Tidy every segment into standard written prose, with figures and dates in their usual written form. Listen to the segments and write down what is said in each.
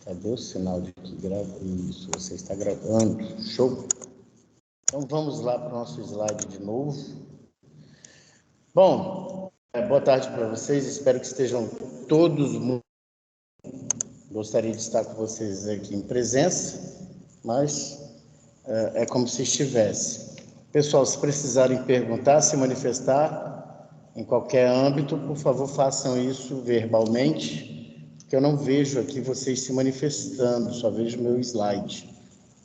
Cadê o sinal de que grava? Isso, você está gravando. Show. Então vamos lá para o nosso slide de novo. Bom, boa tarde para vocês. Espero que estejam todos muito. Gostaria de estar com vocês aqui em presença, mas é como se estivesse. Pessoal, se precisarem perguntar, se manifestar em qualquer âmbito, por favor, façam isso verbalmente, porque eu não vejo aqui vocês se manifestando, só vejo meu slide.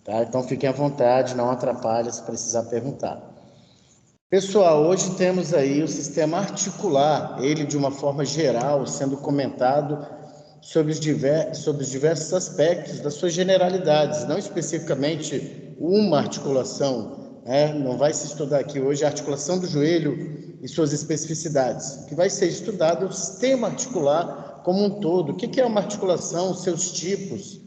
Tá? Então, fiquem à vontade, não atrapalhe se precisar perguntar. Pessoal, hoje temos aí o sistema articular, ele de uma forma geral, sendo comentado sobre os diversos aspectos das suas generalidades, não especificamente uma articulação, né? Não vai se estudar aqui hoje a articulação do joelho e suas especificidades. O que vai ser estudado é o sistema articular como um todo. O que é uma articulação, seus tipos,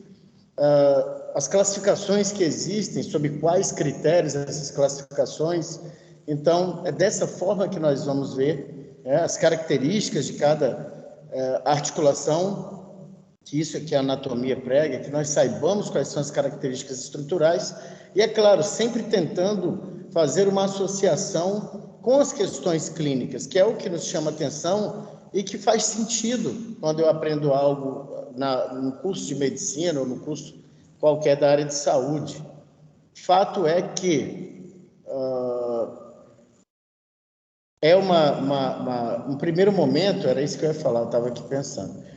as classificações que existem, sob quais critérios essas classificações. Então, é dessa forma que nós vamos ver as características de cada articulação, que isso é que a anatomia prega, que nós saibamos quais são as características estruturais e, é claro, sempre tentando fazer uma associação com as questões clínicas, que é o que nos chama atenção e que faz sentido quando eu aprendo algo no curso de medicina ou no curso qualquer da área de saúde. Fato é que um primeiro momento, era isso que eu ia falar, eu estava aqui pensando.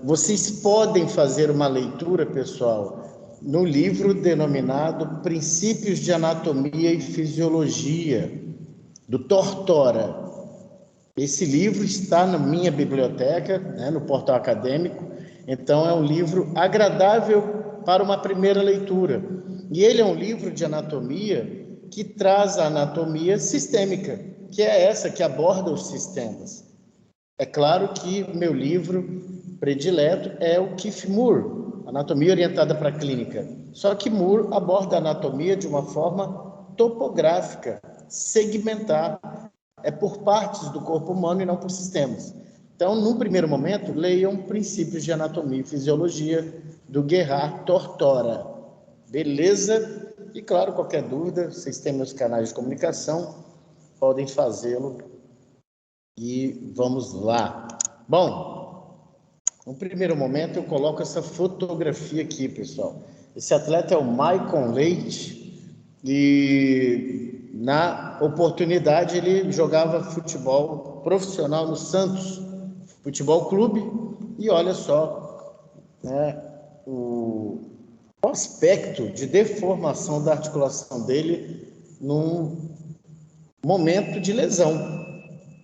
Vocês podem fazer uma leitura, pessoal, no livro denominado Princípios de Anatomia e Fisiologia, do Tortora. Esse livro está na minha biblioteca, né, no portal acadêmico, então é um livro agradável para uma primeira leitura. E ele é um livro de anatomia que traz a anatomia sistêmica, que é essa que aborda os sistemas. É claro que meu livro predileto é o Keith Moore, Anatomia Orientada para a Clínica. Só que Moore aborda a anatomia de uma forma topográfica, segmentar, é por partes do corpo humano e não por sistemas. Então, num primeiro momento, leiam Princípios de Anatomia e Fisiologia, do Gerhard Tortora. Beleza? E, claro, qualquer dúvida, vocês têm meus canais de comunicação, podem fazê-lo. E vamos lá. Bom, no primeiro momento eu coloco essa fotografia aqui, pessoal. Esse atleta é o Maicon Leite e na oportunidade ele jogava futebol profissional no Santos Futebol Clube e olha só, né, o aspecto de deformação da articulação dele num momento de lesão.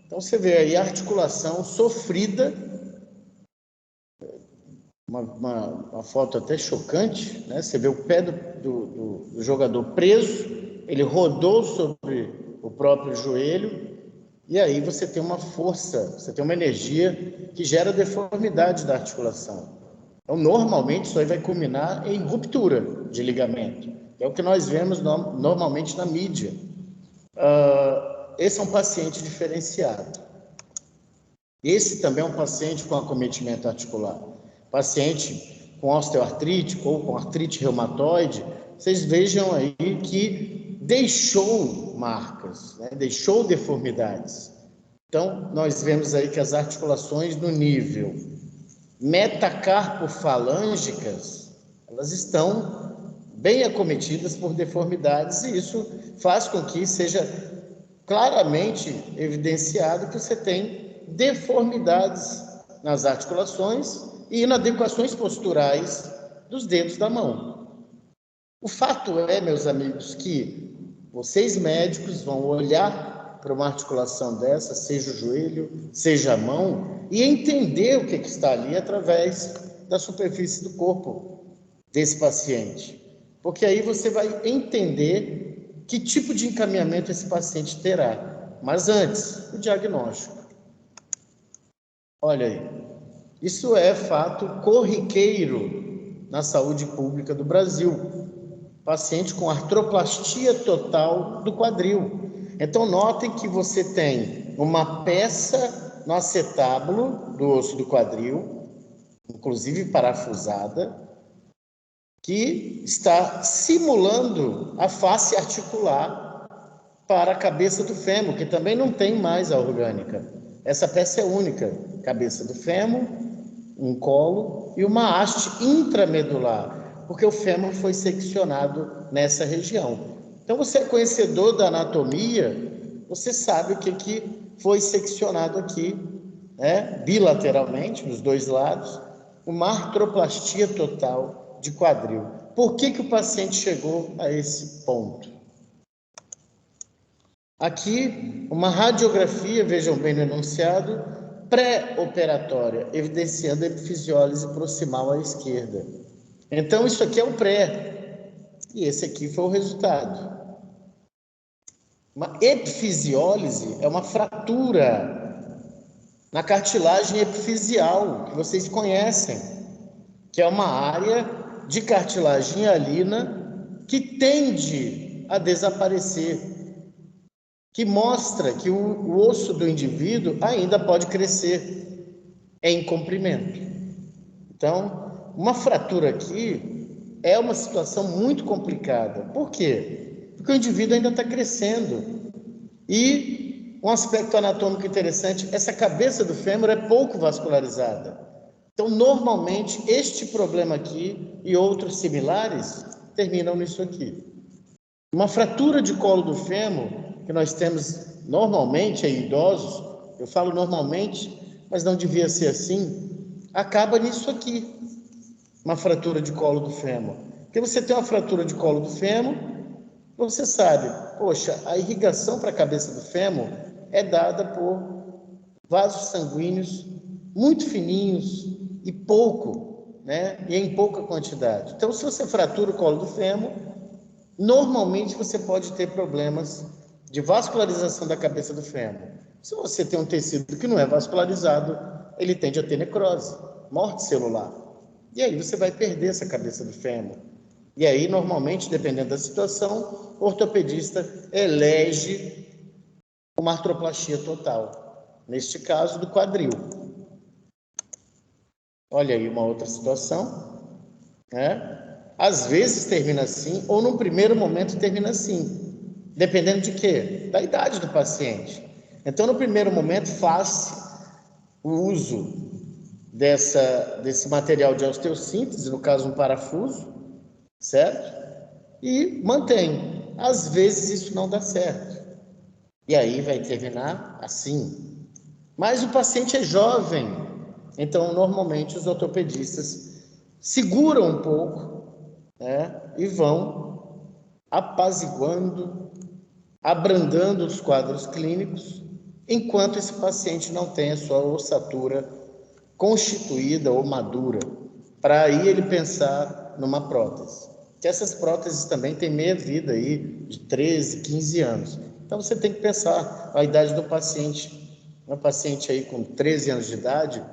Então, você vê aí a articulação sofrida, uma foto até chocante, né? Você vê o pé do jogador preso, ele rodou sobre o próprio joelho, e aí você tem uma força, você tem uma energia que gera deformidade da articulação. Então, normalmente, isso aí vai culminar em ruptura de ligamento, que é o que nós vemos normalmente na mídia. Esse é um paciente diferenciado. Esse também é um paciente com acometimento articular. Paciente com osteoartrite ou com artrite reumatoide, vocês vejam aí que deixou marcas, né? Deixou deformidades. Então, nós vemos aí que as articulações no nível metacarpofalângicas, elas estão bem acometidas por deformidades e isso faz com que seja claramente evidenciado que você tem deformidades nas articulações e inadequações posturais dos dedos da mão. O fato é, meus amigos, que vocês médicos vão olhar para uma articulação dessa, seja o joelho, seja a mão, e entender o que está ali através da superfície do corpo desse paciente. Porque aí você vai entender que tipo de encaminhamento esse paciente terá. Mas antes, o diagnóstico. Olha aí, isso é fato corriqueiro na saúde pública do Brasil. Paciente com artroplastia total do quadril. Então, notem que você tem uma peça no acetábulo do osso do quadril, um inclusive parafusada, que está simulando a face articular para a cabeça do fêmur, que também não tem mais a orgânica. Essa peça é única, cabeça do fêmur, um colo e uma haste intramedular, porque o fêmur foi seccionado nessa região. Então, você é conhecedor da anatomia, você sabe o que foi seccionado aqui, né? Bilateralmente, nos dois lados, uma artroplastia total de quadril. Por que o paciente chegou a esse ponto? Aqui, uma radiografia, vejam bem no enunciado, pré-operatória, evidenciando a epifisiólise proximal à esquerda. Então, isso aqui é o pré, e esse aqui foi o resultado. Uma epifisiólise é uma fratura na cartilagem epifisial, que vocês conhecem, que é uma área de cartilagem hialina que tende a desaparecer, que mostra que o osso do indivíduo ainda pode crescer em comprimento. Então, uma fratura aqui é uma situação muito complicada. Por quê? Porque o indivíduo ainda está crescendo. E um aspecto anatômico interessante, essa cabeça do fêmur é pouco vascularizada. Então, normalmente, este problema aqui e outros similares terminam nisso aqui. Uma fratura de colo do fêmur, que nós temos normalmente em idosos, eu falo normalmente, mas não devia ser assim, acaba nisso aqui, uma fratura de colo do fêmur. Porque você tem uma fratura de colo do fêmur, você sabe, poxa, a irrigação para a cabeça do fêmur é dada por vasos sanguíneos muito fininhos e pouco, né? E em pouca quantidade. Então, se você fratura o colo do fêmur, normalmente você pode ter problemas de vascularização da cabeça do fêmur. Se você tem um tecido que não é vascularizado, ele tende a ter necrose, morte celular. E aí você vai perder essa cabeça do fêmur. E aí, normalmente, dependendo da situação, o ortopedista elege uma artroplastia total. Neste caso, do quadril. Olha aí uma outra situação, né? Às vezes termina assim, ou num primeiro momento termina assim. Dependendo de quê? Da idade do paciente. Então, no primeiro momento, faz o uso desse material de osteossíntese, no caso um parafuso, certo? E mantém. Às vezes isso não dá certo. E aí vai terminar assim. Mas o paciente é jovem, então normalmente os ortopedistas seguram um pouco, né? E vão apaziguando, abrandando os quadros clínicos, enquanto esse paciente não tem a sua ossatura constituída ou madura, para aí ele pensar numa prótese. Que essas próteses também têm meia-vida aí de 13, 15 anos. Então você tem que pensar a idade do paciente. Uma paciente aí com 13 anos de idade,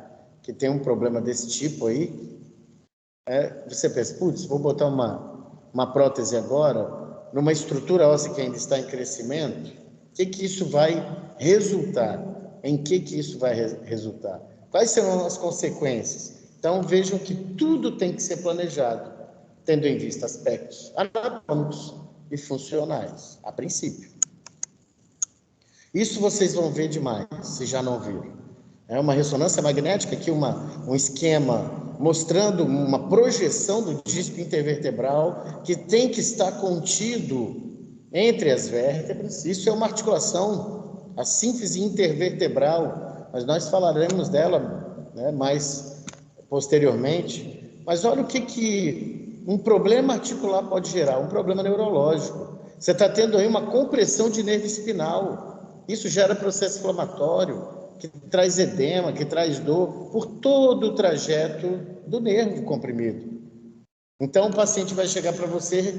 que tem um problema desse tipo aí, você pensa, putz, vou botar uma prótese agora, numa estrutura óssea que ainda está em crescimento, o que isso vai resultar? Em que isso vai resultar? Quais serão as consequências? Então, vejam que tudo tem que ser planejado, tendo em vista aspectos anatômicos e funcionais, a princípio. Isso vocês vão ver demais, se já não viram. É uma ressonância magnética, aqui um esquema mostrando uma projeção do disco intervertebral que tem que estar contido entre as vértebras. Isso é uma articulação, a sínfise intervertebral, mas nós falaremos dela, né, mais posteriormente. Mas olha o que um problema articular pode gerar, um problema neurológico. Você está tendo aí uma compressão de nervo espinal, isso gera processo inflamatório, que traz edema, que traz dor, por todo o trajeto do nervo comprimido. Então, o paciente vai chegar para você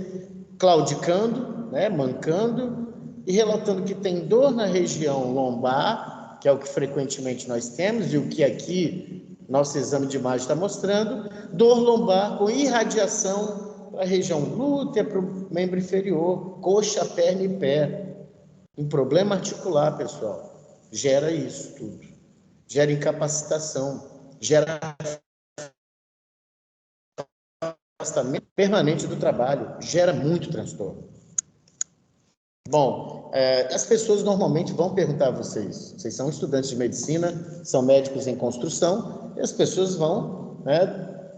claudicando, né, mancando, e relatando que tem dor na região lombar, que é o que frequentemente nós temos, e o que aqui nosso exame de imagem está mostrando, dor lombar com irradiação para a região glútea, para o membro inferior, coxa, perna e pé. Um problema articular, pessoal, gera isso tudo. Gera incapacitação, gera afastamento permanente do trabalho, gera muito transtorno. Bom, as pessoas normalmente vão perguntar a vocês são estudantes de medicina, são médicos em construção, e as pessoas vão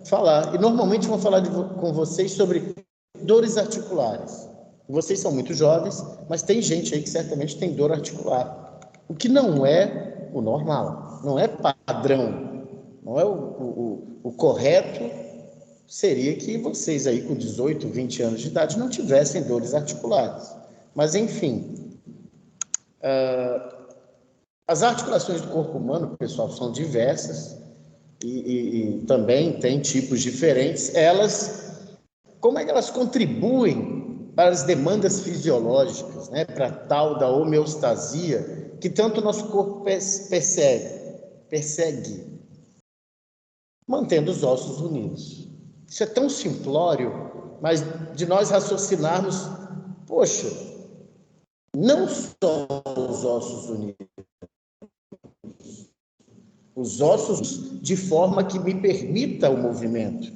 falar, e normalmente vão falar com vocês sobre dores articulares. Vocês são muito jovens, mas tem gente aí que certamente tem dor articular, o que não é o normal, não é padrão, não é o correto. Seria que vocês aí com 18, 20 anos de idade não tivessem dores articulares. Mas, enfim, as articulações do corpo humano, pessoal, são diversas e também tem tipos diferentes. Como é que elas contribuem para as demandas fisiológicas, né? Para a tal da homeostasia que tanto o nosso corpo persegue, mantendo os ossos unidos. Isso é tão simplório, mas de nós raciocinarmos, poxa, não só os ossos unidos, os ossos de forma que me permita o movimento,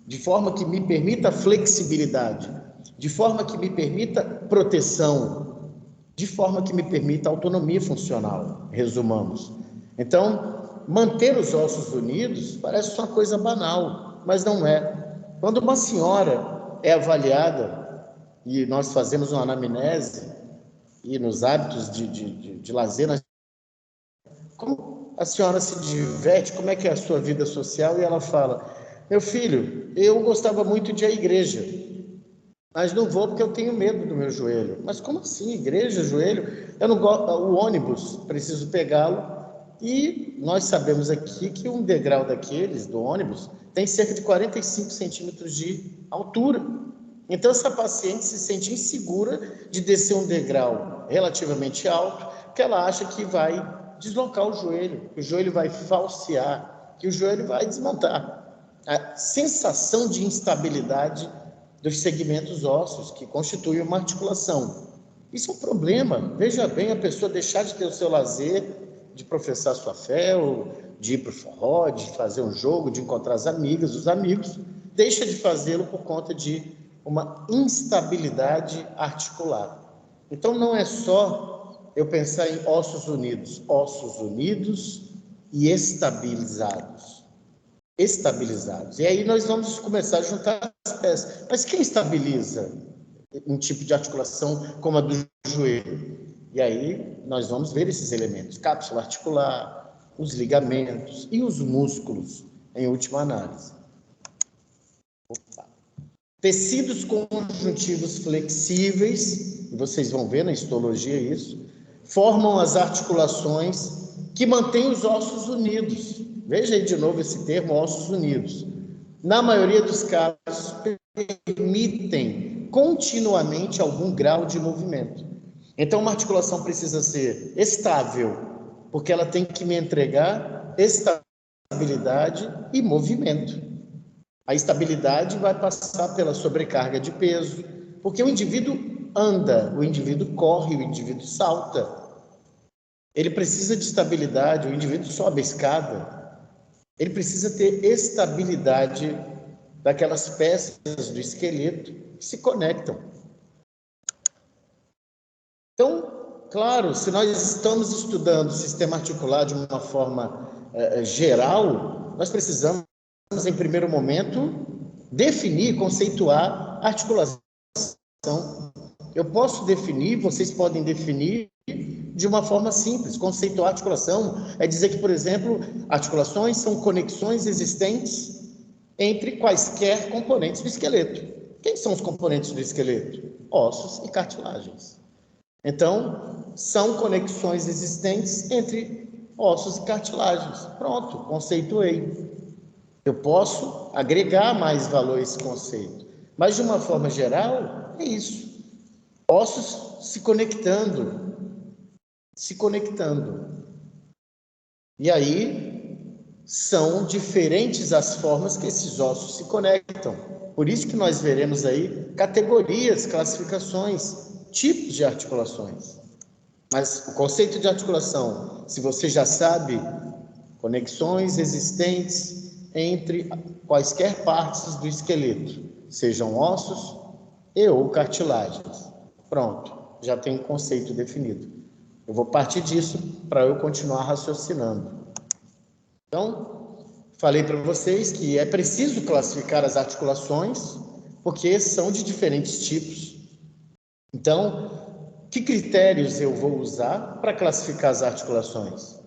de forma que me permita a flexibilidade, de forma que me permita proteção, de forma que me permita autonomia funcional, resumamos. Então, manter os ossos unidos parece uma coisa banal, mas não é. Quando uma senhora é avaliada, e nós fazemos uma anamnese, e nos hábitos de lazer, como a senhora se diverte, como é que é a sua vida social? E ela fala, meu filho, eu gostava muito de ir à igreja, mas não vou porque eu tenho medo do meu joelho. Mas como assim, igreja, joelho? Eu não gosto, o ônibus, preciso pegá-lo. E nós sabemos aqui que um degrau daqueles, do ônibus, tem cerca de 45 centímetros de altura. Então, essa paciente se sente insegura de descer um degrau relativamente alto, que ela acha que vai deslocar o joelho, que o joelho vai falsear, que o joelho vai desmontar. A sensação de instabilidade dos segmentos ósseos, que constituem uma articulação. Isso é um problema. Veja bem, a pessoa deixar de ter o seu lazer, de professar sua fé, ou de ir para o forró, de fazer um jogo, de encontrar as amigas, os amigos, deixa de fazê-lo por conta de uma instabilidade articular. Então, não é só eu pensar em ossos unidos e estabilizados. E aí nós vamos começar a juntar as peças. Mas quem estabiliza um tipo de articulação como a do joelho? E aí nós vamos ver esses elementos, cápsula articular, os ligamentos e os músculos, em última análise. Tecidos conjuntivos flexíveis, vocês vão ver na histologia isso, formam as articulações que mantêm os ossos unidos. Veja aí de novo esse termo, ossos unidos. Na maioria dos casos, permitem continuamente algum grau de movimento. Então, uma articulação precisa ser estável, porque ela tem que me entregar estabilidade e movimento. A estabilidade vai passar pela sobrecarga de peso, porque o indivíduo anda, o indivíduo corre, o indivíduo salta. Ele precisa de estabilidade, o indivíduo sobe a escada. Ele precisa ter estabilidade daquelas peças do esqueleto que se conectam. Então, claro, se nós estamos estudando o sistema articular de uma forma geral, nós precisamos, em primeiro momento, definir, conceituar a articulação. Eu posso definir, vocês podem definir de uma forma simples. Conceituar articulação é dizer que, por exemplo, articulações são conexões existentes entre quaisquer componentes do esqueleto. Quem são os componentes do esqueleto? Ossos e cartilagens. Então, são conexões existentes entre ossos e cartilagens. Pronto, conceituei. Eu posso agregar mais valor a esse conceito. Mas, de uma forma geral, é isso. Ossos se conectando. E aí, são diferentes as formas que esses ossos se conectam. Por isso que nós veremos aí categorias, classificações, tipos de articulações. Mas o conceito de articulação, se você já sabe, conexões existentes entre quaisquer partes do esqueleto. sejam ossos e ou cartilagens. Pronto, já tem um conceito definido. Eu vou partir disso para eu continuar raciocinando. Então, falei para vocês que é preciso classificar as articulações, porque são de diferentes tipos. Então, que critérios eu vou usar para classificar as articulações?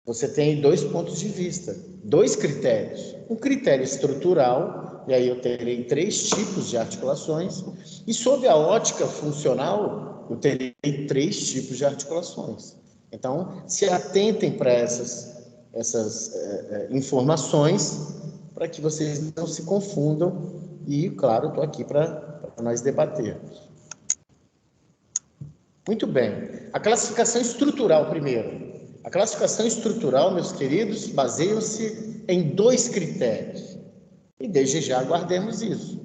Você tem 2 pontos de vista, 2 critérios. Um critério estrutural, e aí eu terei 3 tipos de articulações, e sob a ótica funcional, eu terei 3 tipos de articulações. Então, se atentem para essas informações, para que vocês não se confundam, e, claro, estou aqui para nós debatermos. Muito bem. A classificação estrutural primeiro. A classificação estrutural, meus queridos, baseia-se em 2 critérios. E desde já aguardemos isso.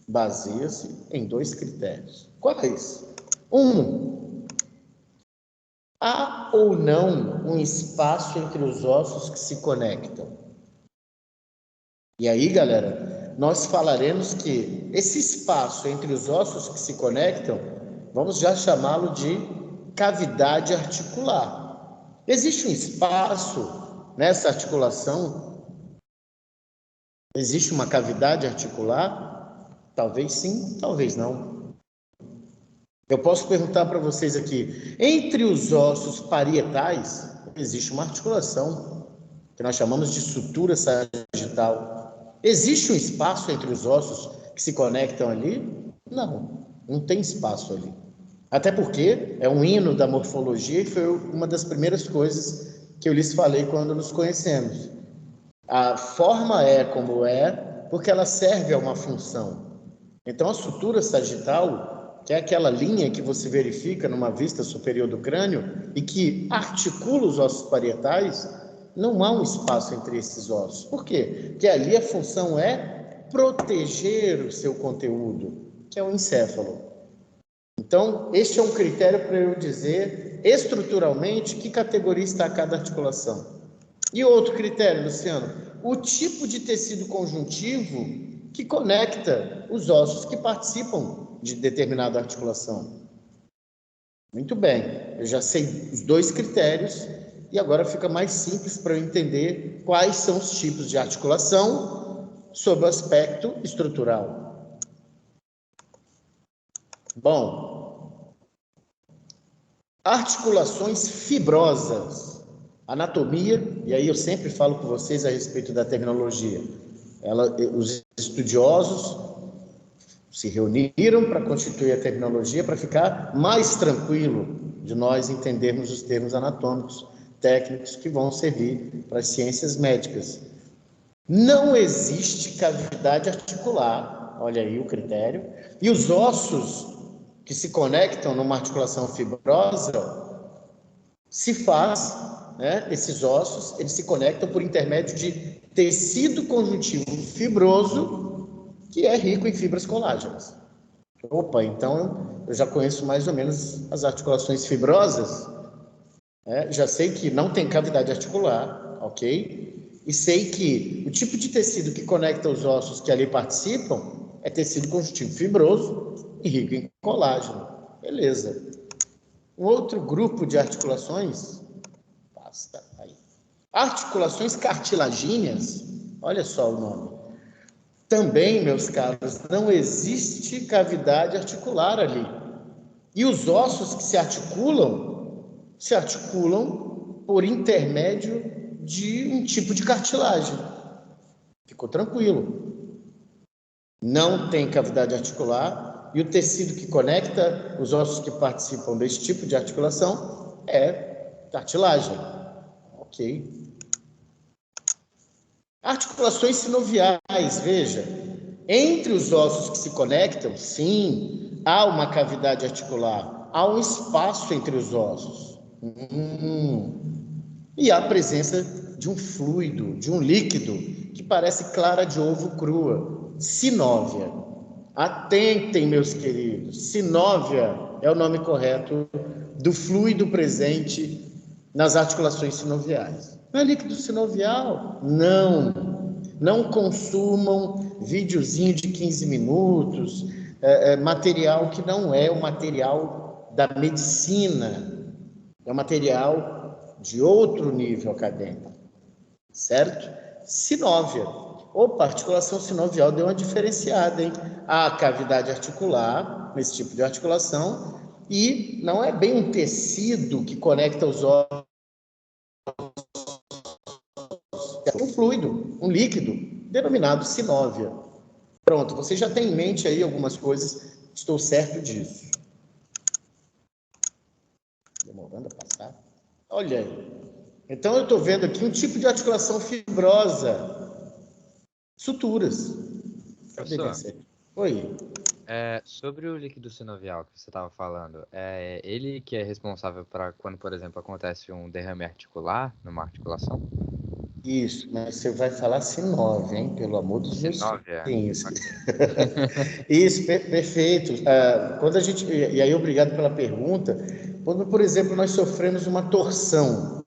Baseia-se em 2 critérios. Quais? 1. Há ou não um espaço entre os ossos que se conectam? E aí, galera, nós falaremos que esse espaço entre os ossos que se conectam, vamos já chamá-lo de cavidade articular. Existe um espaço nessa articulação? Existe uma cavidade articular? Talvez sim, talvez não. Eu posso perguntar para vocês aqui, entre os ossos parietais, existe uma articulação, que nós chamamos de sutura sagital. Existe um espaço entre os ossos que se conectam ali? Não, não tem espaço ali. Até porque é um hino da morfologia e foi uma das primeiras coisas que eu lhes falei quando nos conhecemos. A forma é como é porque ela serve a uma função. Então, a sutura sagital, que é aquela linha que você verifica numa vista superior do crânio e que articula os ossos parietais, não há um espaço entre esses ossos. Por quê? Porque ali a função é proteger o seu conteúdo, que é o encéfalo. Então, este é um critério para eu dizer estruturalmente que categoria está cada articulação. E outro critério, Luciano, o tipo de tecido conjuntivo que conecta os ossos que participam de determinada articulação. Muito bem, eu já sei os 2 critérios e agora fica mais simples para eu entender quais são os tipos de articulação sob o aspecto estrutural. Bom, articulações fibrosas, anatomia, e aí eu sempre falo com vocês a respeito da terminologia. Os estudiosos se reuniram para constituir a terminologia para ficar mais tranquilo de nós entendermos os termos anatômicos, técnicos que vão servir para as ciências médicas. Não existe cavidade articular, olha aí o critério, e os ossos que se conectam numa articulação fibrosa, esses ossos, eles se conectam por intermédio de tecido conjuntivo fibroso, que é rico em fibras colágenas. Opa, então eu já conheço mais ou menos as articulações fibrosas, já sei que não tem cavidade articular, ok? E sei que o tipo de tecido que conecta os ossos que ali participam é tecido conjuntivo fibroso e rico em colágeno. Beleza. Um outro grupo de articulações, basta aí. Articulações cartilagíneas, olha só o nome. Também, meus caros, não existe cavidade articular ali. E os ossos que se articulam por intermédio de um tipo de cartilagem. Ficou tranquilo. Não tem cavidade articular e o tecido que conecta os ossos que participam desse tipo de articulação é cartilagem. Ok. Articulações sinoviais, veja, entre os ossos que se conectam, sim, há uma cavidade articular, há um espaço entre os ossos. E há a presença de um fluido, de um líquido, que parece clara de ovo crua, sinóvia. Atentem, meus queridos, sinóvia é o nome correto do fluido presente nas articulações sinoviais. Não é líquido sinovial? Não. Não consumam videozinho de 15 minutos, material que não é o material da medicina, é um material de outro nível acadêmico, certo? Sinóvia. Opa, articulação sinovial deu uma diferenciada, hein? Há cavidade articular, nesse tipo de articulação, e não é bem um tecido que conecta os ossos, é um fluido, um líquido, denominado sinóvia. Pronto, você já tem em mente aí algumas coisas, estou certo disso. Demorando a passar? Olha aí. Então, eu estou vendo aqui um tipo de articulação fibrosa, suturas. Cadê Professor, você? Oi. sobre o líquido sinovial que você estava falando, é ele que é responsável para quando, por exemplo, acontece um derrame articular numa articulação? Isso, mas você vai falar sinóvia, hein? Pelo amor dos meus Sinóvia? filhos. Ok. Isso, perfeito. Quando a gente, e aí, obrigado pela pergunta. Quando, por exemplo, nós sofremos uma torção,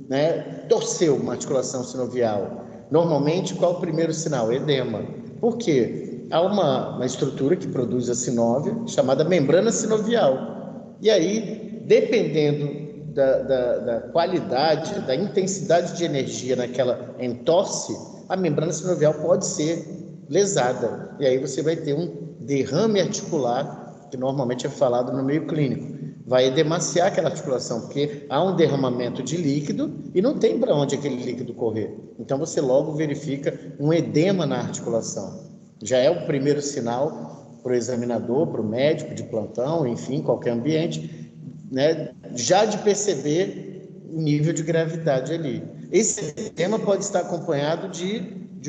né? Torceu uma articulação sinovial. Normalmente, qual é o primeiro sinal? Edema. Por quê? Há uma estrutura que produz a sinóvia, chamada membrana sinovial. E aí, dependendo da qualidade, da intensidade de energia naquela entorse, a membrana sinovial pode ser lesada. E aí você vai ter um derrame articular, que normalmente é falado no meio clínico. Vai edemaciar aquela articulação, porque há um derramamento de líquido e não tem para onde aquele líquido correr. Então você logo verifica um edema na articulação. Já é o primeiro sinal para o examinador, para o médico de plantão, enfim, qualquer ambiente, né, já de perceber o nível de gravidade ali. Esse tema pode estar acompanhado de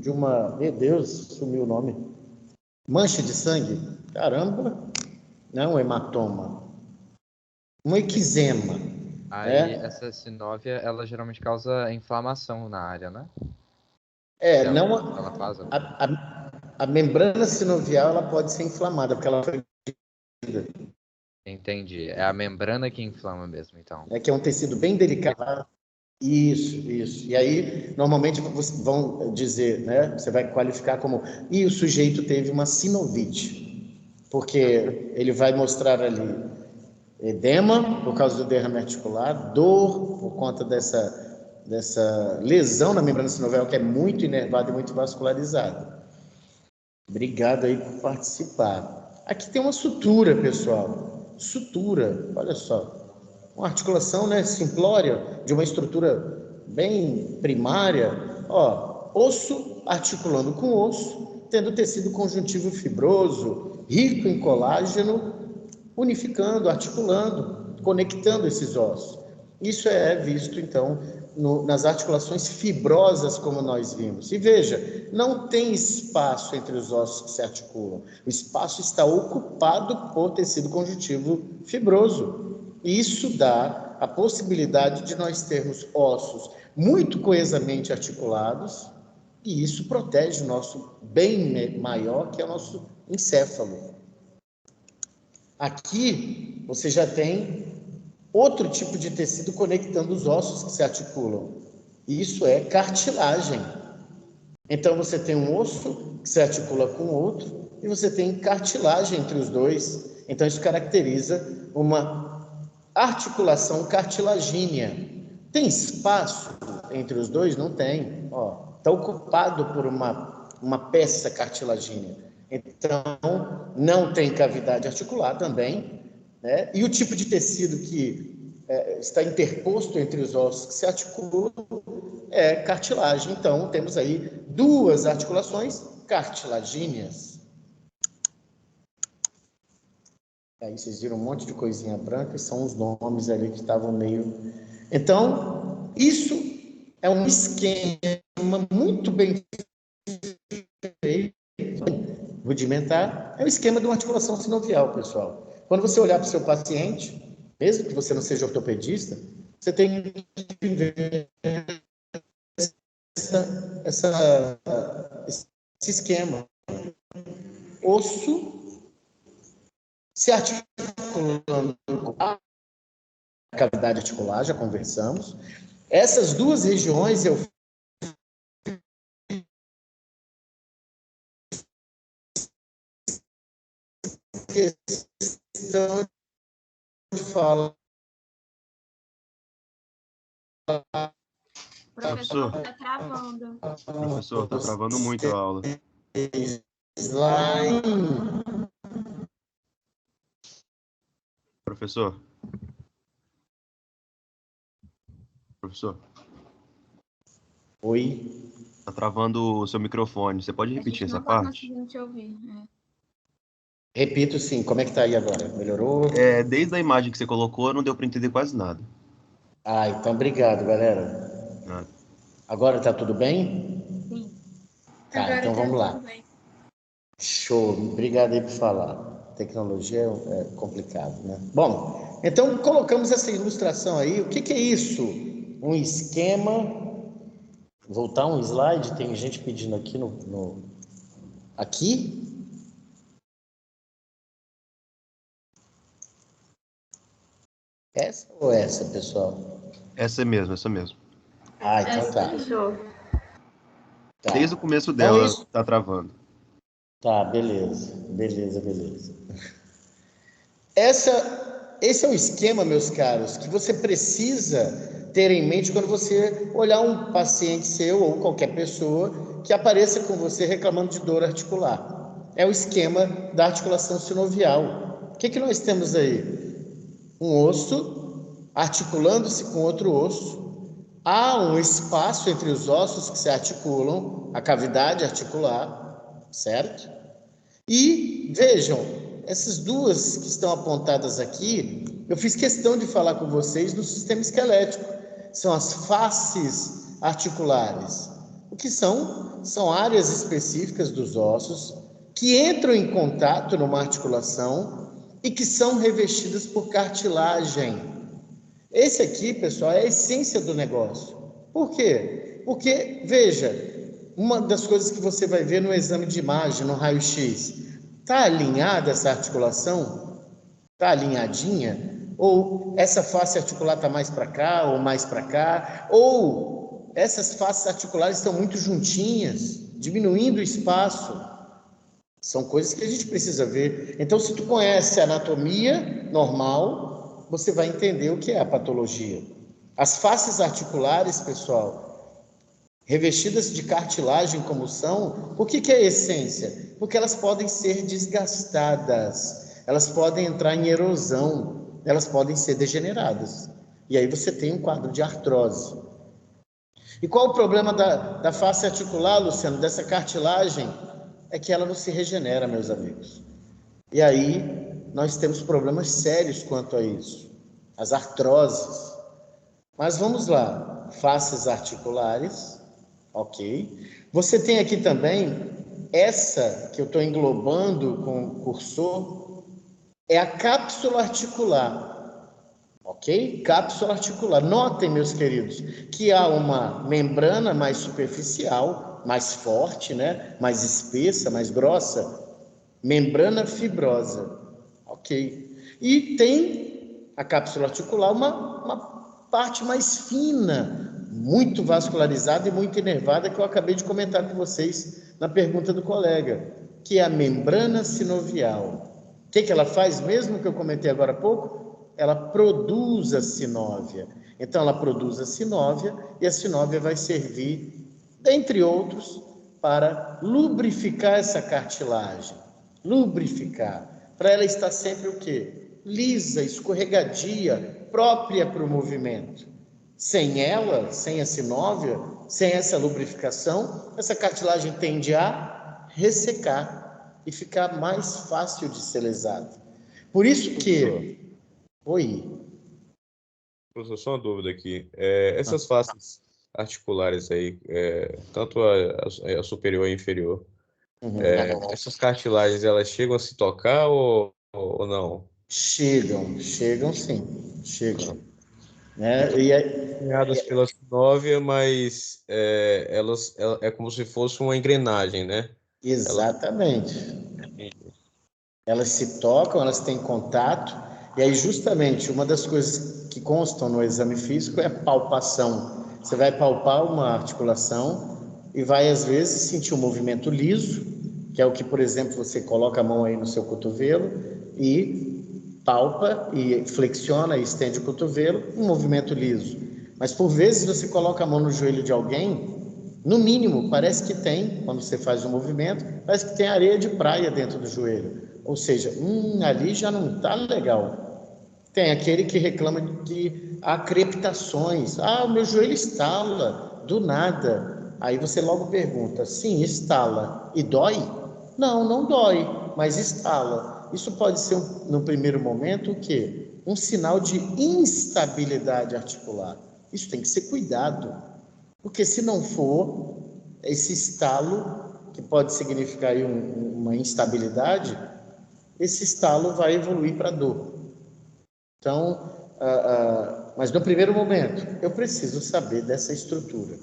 uma, meu Deus, sumiu o nome, mancha de sangue, caramba, não um hematoma, um eczema, Aí, né? essa sinóvia, ela geralmente causa inflamação na área, né? É, Que ela, não ela faz. a membrana sinovial ela pode ser inflamada porque ela foi, Entendi. É a membrana que inflama mesmo, então. né, que é um tecido bem delicado. Isso. E aí, normalmente, vão dizer, né? Você vai qualificar como, e o sujeito teve uma sinovite, porque ele vai mostrar ali edema, por causa do derrame articular, dor, por conta dessa lesão na membrana sinovial, que é muito inervada e muito vascularizada. Obrigado aí por participar. Aqui tem uma sutura, pessoal. Sutura, olha só. Uma articulação, né, simplória, de uma estrutura bem primária. Ó, osso articulando com osso, tendo tecido conjuntivo fibroso, rico em colágeno, unificando, articulando, conectando esses ossos. Isso é visto, então, nas articulações fibrosas, como nós vimos. E veja, não tem espaço entre os ossos que se articulam. O espaço está ocupado por tecido conjuntivo fibroso. Isso dá a possibilidade de nós termos ossos muito coesamente articulados, e isso protege o nosso bem maior, que é o nosso encéfalo. Aqui você já tem outro tipo de tecido conectando os ossos que se articulam. Isso é cartilagem. Então você tem um osso que se articula com o outro e você tem cartilagem entre os dois. Então isso caracteriza uma articulação cartilagínea. Tem espaço entre os dois? Não tem. Ó, está ocupado por uma peça cartilagínea. Então, não tem cavidade articular também, né? E o tipo de tecido que está interposto entre os ossos que se articulam é cartilagem. Então, temos aí duas articulações cartilagíneas. Aí vocês viram um monte de coisinha branca, são os nomes ali que estavam meio... Então, isso é um esquema muito bem feito, rudimentar, é o esquema de uma articulação sinovial, pessoal. Quando você olhar para o seu paciente, mesmo que você não seja ortopedista, você tem que ver esse esquema. Osso se articulando com a cavidade articular, já conversamos. Essas duas regiões eu questão de falar. Professor, está travando. Professor, está travando muito a aula. Slime. Professor? Professor? Oi? Está travando o seu microfone. Você pode repetir essa parte? Não está conseguindo te ouvir. Repito sim. Como é que tá aí agora? Melhorou? Desde a imagem que você colocou, não deu para entender quase nada. Então obrigado, galera. Nada. Agora tá tudo bem? Sim. Tá, Agora então vamos lá. tudo bem. Show. Obrigado aí por falar. Tecnologia é complicado, né? Bom, então colocamos essa ilustração aí. O que é isso? Um esquema. Voltar um slide. Tem gente pedindo aqui Aqui? Essa ou essa, pessoal? Essa mesmo, essa mesmo. Então tá. Desde o começo Então, dela isso... tá travando. Tá, beleza. Esse é o esquema, meus caros, que você precisa ter em mente quando você olhar um paciente seu ou qualquer pessoa que apareça com você reclamando de dor articular. É o esquema da articulação sinovial. O que nós temos aí? Um osso articulando-se com outro osso. Há um espaço entre os ossos que se articulam, a cavidade articular, certo? E vejam, essas duas que estão apontadas aqui, eu fiz questão de falar com vocês do sistema esquelético. São as faces articulares. O que são? São áreas específicas dos ossos que entram em contato numa articulação e que são revestidas por cartilagem. Esse aqui, pessoal, é a essência do negócio. Por quê? Porque, veja, uma das coisas que você vai ver no exame de imagem, no raio-x, está alinhada essa articulação? Está alinhadinha? Ou essa face articular está mais para cá ou mais para cá? Ou essas faces articulares estão muito juntinhas, diminuindo o espaço? São coisas que a gente precisa ver. Então, se tu conhece a anatomia normal, você vai entender o que é a patologia. As faces articulares, pessoal, revestidas de cartilagem como são, o que é a essência? Porque elas podem ser desgastadas, elas podem entrar em erosão, elas podem ser degeneradas. E aí você tem um quadro de artrose. E qual o problema da face articular, Luciano, dessa cartilagem? É que ela não se regenera, meus amigos. E aí nós temos problemas sérios quanto a isso, as artroses. Mas vamos lá, faces articulares, ok. Você tem aqui também, essa que eu estou englobando com o cursor, é a cápsula articular, ok? Cápsula articular. Notem, meus queridos, que há uma membrana mais superficial, mais forte, né? Mais espessa, mais grossa, membrana fibrosa, ok? E tem a cápsula articular, uma parte mais fina, muito vascularizada e muito inervada, que eu acabei de comentar com vocês na pergunta do colega, que é a membrana sinovial. O que ela faz mesmo, que eu comentei agora há pouco? Ela produz a sinóvia. Então, ela produz a sinóvia e a sinóvia vai servir, dentre outros, para lubrificar essa cartilagem. Lubrificar, para ela estar sempre o quê? Lisa, escorregadia, própria para o movimento. Sem ela, sem a sinóvia, sem essa lubrificação, essa cartilagem tende a ressecar e ficar mais fácil de ser lesada. Por isso que... Oi. Professor, só uma dúvida aqui. Essas faces articulares aí, tanto a superior e a inferior, essas cartilagens, elas chegam a se tocar ou não? Chegam sim, chegam. Criadas pela sinóvia, mas elas é como se fosse uma engrenagem, né? Exatamente. Elas se tocam, elas têm contato, e aí justamente uma das coisas que constam no exame físico é a palpação. Você vai palpar uma articulação e vai às vezes sentir um movimento liso, que é o que, por exemplo, você coloca a mão aí no seu cotovelo e palpa e flexiona e estende o cotovelo, um movimento liso. Mas por vezes você coloca a mão no joelho de alguém, no mínimo, parece que tem, quando você faz um movimento, parece que tem areia de praia dentro do joelho. Ou seja, ali já não está legal. Tem aquele que reclama de há crepitações. O meu joelho estala, do nada. Aí você logo pergunta, sim, estala. E dói? Não, não dói, mas estala. Isso pode ser, no primeiro momento, o quê? Um sinal de instabilidade articular. Isso tem que ser cuidado. Porque se não for, esse estalo, que pode significar aí uma instabilidade, esse estalo vai evoluir para dor. Então, mas no primeiro momento, eu preciso saber dessa estrutura.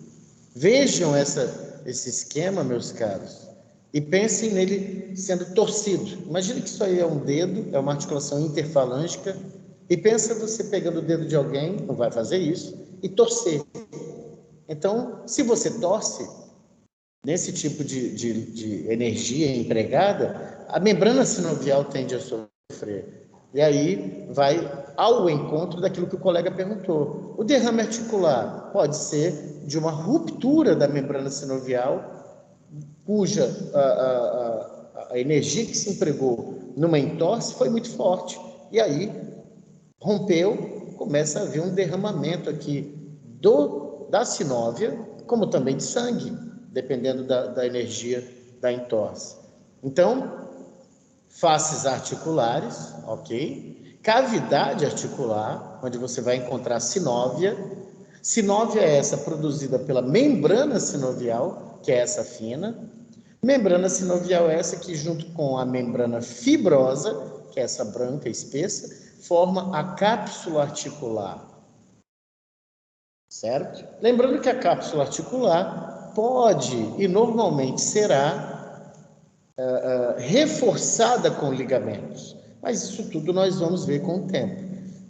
Vejam esse esquema, meus caros, e pensem nele sendo torcido. Imagine que isso aí é um dedo, é uma articulação interfalângica, e pensa você pegando o dedo de alguém, não vai fazer isso, e torcer. Então, se você torce, nesse tipo de energia empregada, a membrana sinovial tende a sofrer. E aí vai ao encontro daquilo que o colega perguntou. O derrame articular pode ser de uma ruptura da membrana sinovial, cuja a energia que se empregou numa entorse foi muito forte. E aí rompeu, começa a haver um derramamento aqui da sinóvia, como também de sangue, dependendo da energia da entorse. Então, faces articulares, ok? Cavidade articular, onde você vai encontrar sinóvia. Sinóvia é essa produzida pela membrana sinovial, que é essa fina. Membrana sinovial é essa que, junto com a membrana fibrosa, que é essa branca espessa, forma a cápsula articular. Certo? Lembrando que a cápsula articular pode e normalmente será reforçada com ligamentos, mas isso tudo nós vamos ver com o tempo.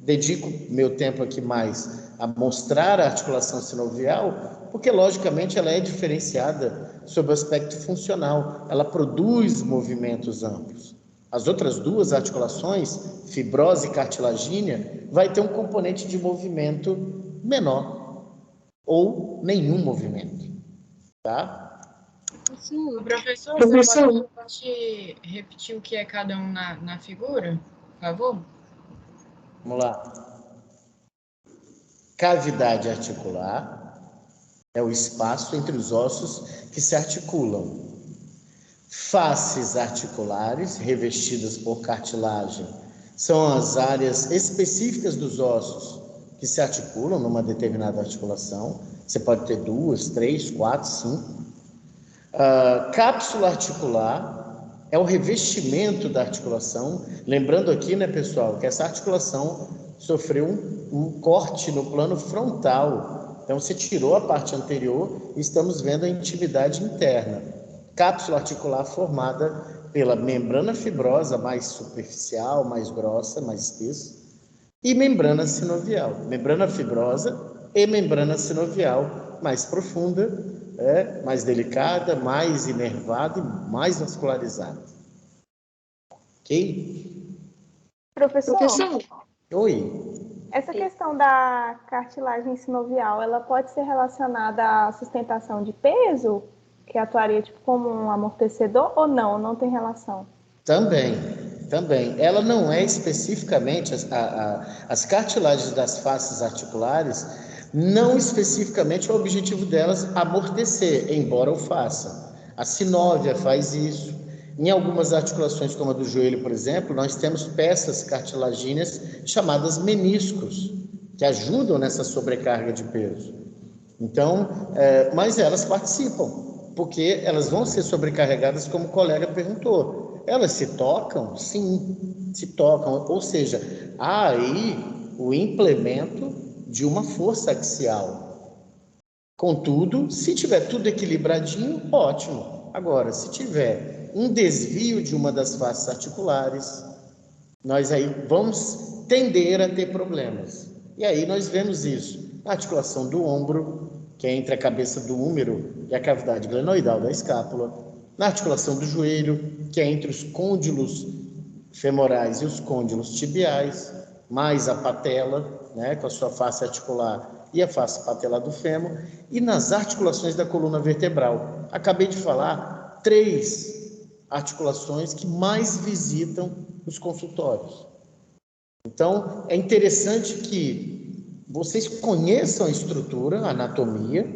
Dedico meu tempo aqui mais a mostrar a articulação sinovial, porque logicamente ela é diferenciada sob o aspecto funcional, ela produz movimentos amplos. As outras duas articulações, fibrose e cartilagínea, vai ter um componente de movimento menor ou nenhum movimento, tá? Sim, professor, você pode repetir o que é cada um na figura, por favor? Vamos lá. Cavidade articular é o espaço entre os ossos que se articulam. Faces articulares, revestidas por cartilagem, são as áreas específicas dos ossos que se articulam numa determinada articulação. Você pode ter 2, 3, 4, 5. Cápsula articular é o revestimento da articulação. Lembrando aqui, né, pessoal, que essa articulação sofreu um corte no plano frontal. Então, você tirou a parte anterior e estamos vendo a intimidade interna. Cápsula articular formada pela membrana fibrosa, mais superficial, mais grossa, mais espessa, e membrana sinovial. Membrana fibrosa e membrana sinovial, mais profunda, mais delicada, mais inervada e mais vascularizada. Ok? Professor, Oi. essa questão da cartilagem sinovial, ela pode ser relacionada à sustentação de peso, que atuaria tipo como um amortecedor, ou não? Não tem relação? Também. Ela não é especificamente, as cartilagens das faces articulares, não especificamente o objetivo delas amortecer, embora o faça. A sinóvia faz isso. Em algumas articulações, como a do joelho, por exemplo, nós temos peças cartilagíneas chamadas meniscos, que ajudam nessa sobrecarga de peso. Então, mas elas participam, porque elas vão ser sobrecarregadas, como o colega perguntou. Elas se tocam? Sim, se tocam. Ou seja, há aí o implemento de uma força axial. Contudo, se tiver tudo equilibradinho, ótimo. Agora, se tiver um desvio de uma das faces articulares, nós aí vamos tender a ter problemas. E aí nós vemos isso na articulação do ombro, que é entre a cabeça do húmero e a cavidade glenoidal da escápula, na articulação do joelho, que é entre os côndilos femorais e os côndilos tibiais, mais a patela, né, com a sua face articular e a face patelar do fêmur, e nas articulações da coluna vertebral. Acabei de falar 3 articulações que mais visitam os consultórios. Então, é interessante que vocês conheçam a estrutura, a anatomia,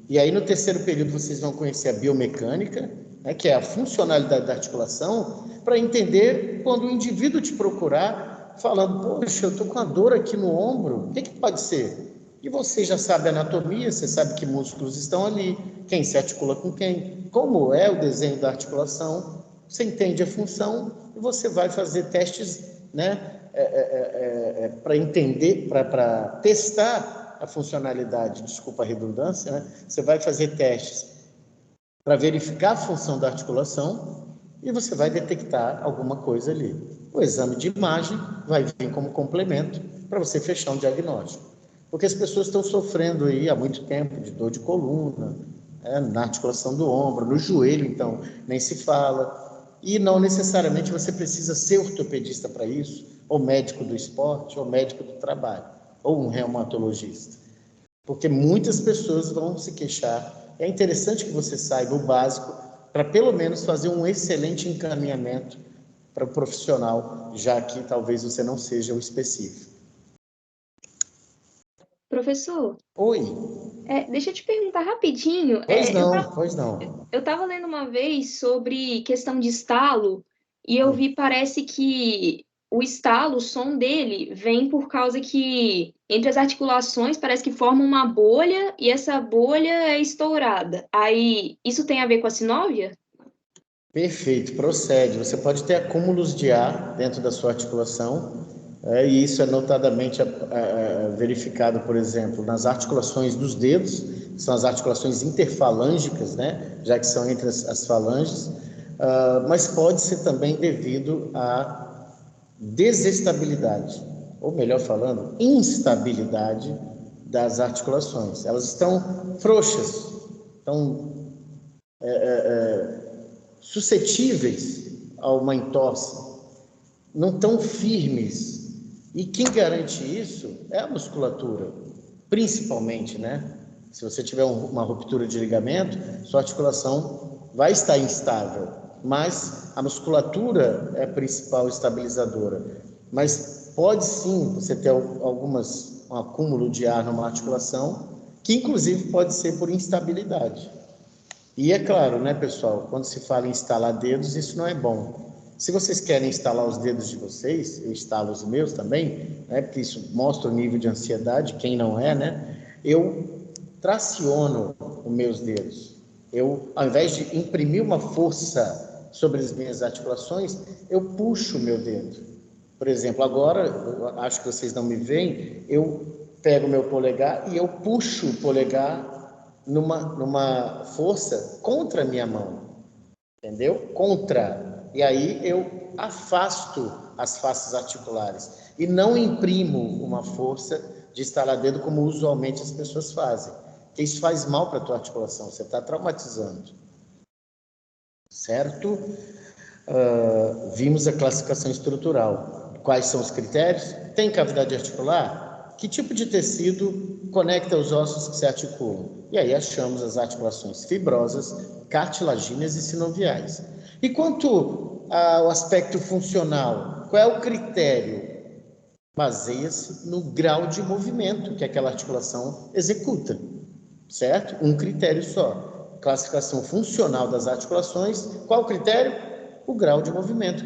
e aí no terceiro período vocês vão conhecer a biomecânica, né, que é a funcionalidade da articulação, para entender quando o indivíduo te procurar, falando, poxa, eu estou com a dor aqui no ombro, o que pode ser? E você já sabe a anatomia, você sabe que músculos estão ali, quem se articula com quem, como é o desenho da articulação, você entende a função e você vai fazer testes, né, para entender, para testar a funcionalidade, desculpa a redundância, né? Você vai fazer testes para verificar a função da articulação e você vai detectar alguma coisa ali. O exame de imagem vai vir como complemento para você fechar um diagnóstico. Porque as pessoas estão sofrendo aí há muito tempo de dor de coluna, na articulação do ombro, no joelho, então, nem se fala. E não necessariamente você precisa ser ortopedista para isso, ou médico do esporte, ou médico do trabalho, ou um reumatologista. Porque muitas pessoas vão se queixar. É interessante que você saiba o básico para pelo menos fazer um excelente encaminhamento para o profissional, já que talvez você não seja o específico. Professor, Oi. deixa eu te perguntar rapidinho. Pois não. Eu estava lendo uma vez sobre questão de estalo e eu vi, parece que o estalo, o som dele, vem por causa que entre as articulações parece que forma uma bolha e essa bolha é estourada. Aí, isso tem a ver com a sinóvia? Perfeito, procede. Você pode ter acúmulos de ar dentro da sua articulação, e isso é notadamente verificado, por exemplo, nas articulações dos dedos, que são as articulações interfalângicas, né? Já que são entre as falanges, mas pode ser também devido à desestabilidade, ou melhor falando, instabilidade das articulações. Elas estão frouxas, estão suscetíveis a uma entorse, não estão firmes. E quem garante isso é a musculatura, principalmente, né? Se você tiver uma ruptura de ligamento, sua articulação vai estar instável, mas a musculatura é a principal estabilizadora. Mas pode sim você ter um acúmulo de ar numa articulação, que inclusive pode ser por instabilidade. E é claro, né, pessoal, quando se fala em instalar dedos, isso não é bom. Se vocês querem instalar os dedos de vocês, eu instalo os meus também, né, porque isso mostra o nível de ansiedade, quem não é, né? Eu traciono os meus dedos. Eu, ao invés de imprimir uma força sobre as minhas articulações, eu puxo o meu dedo. Por exemplo, agora, eu acho que vocês não me veem, eu pego o meu polegar e eu puxo o polegar numa força contra a minha mão, entendeu? Contra. E aí eu afasto as faces articulares e não imprimo uma força de estalar dedo como usualmente as pessoas fazem, porque isso faz mal para a tua articulação, você está traumatizando. Certo? Vimos a classificação estrutural. Quais são os critérios? Tem cavidade articular? Que tipo de tecido conecta os ossos que se articulam? E aí achamos as articulações fibrosas, cartilagíneas e sinoviais. E quanto ao aspecto funcional, qual é o critério? Baseia-se no grau de movimento que aquela articulação executa, certo? Um critério só. Classificação funcional das articulações, qual o critério? O grau de movimento,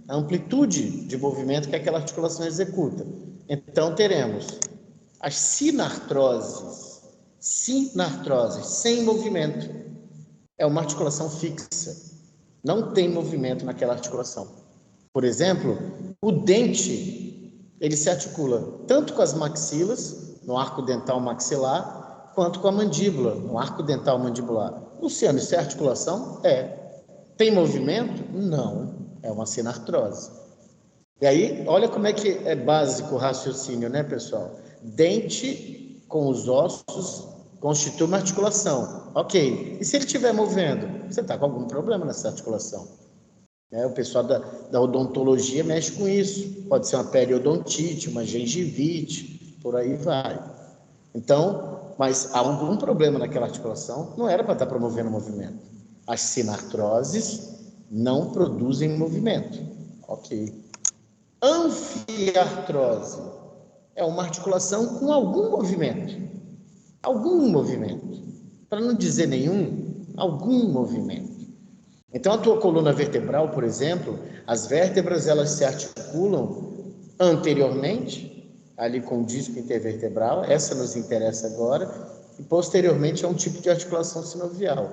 a amplitude de movimento que aquela articulação executa. Então, teremos as sinartroses sem movimento. É uma articulação fixa. Não tem movimento naquela articulação. Por exemplo, o dente, ele se articula tanto com as maxilas, no arco dental maxilar, quanto com a mandíbula, no arco dental mandibular. Luciano, isso é articulação? É. Tem movimento? Não. É uma sinartrose. E aí, olha como é que é básico o raciocínio, né, pessoal? Dente com os ossos constitui uma articulação. Ok. E se ele estiver movendo? Você está com algum problema nessa articulação. O pessoal da odontologia mexe com isso. Pode ser uma periodontite, uma gengivite, por aí vai. Então, mas há algum problema naquela articulação, não era para estar promovendo movimento. As sinartroses não produzem movimento. Ok. Anfiartrose é uma articulação com algum movimento. Algum movimento. Para não dizer nenhum, algum movimento. Então, a tua coluna vertebral, por exemplo, as vértebras elas se articulam anteriormente, ali com o disco intervertebral, essa nos interessa agora, e posteriormente é um tipo de articulação sinovial.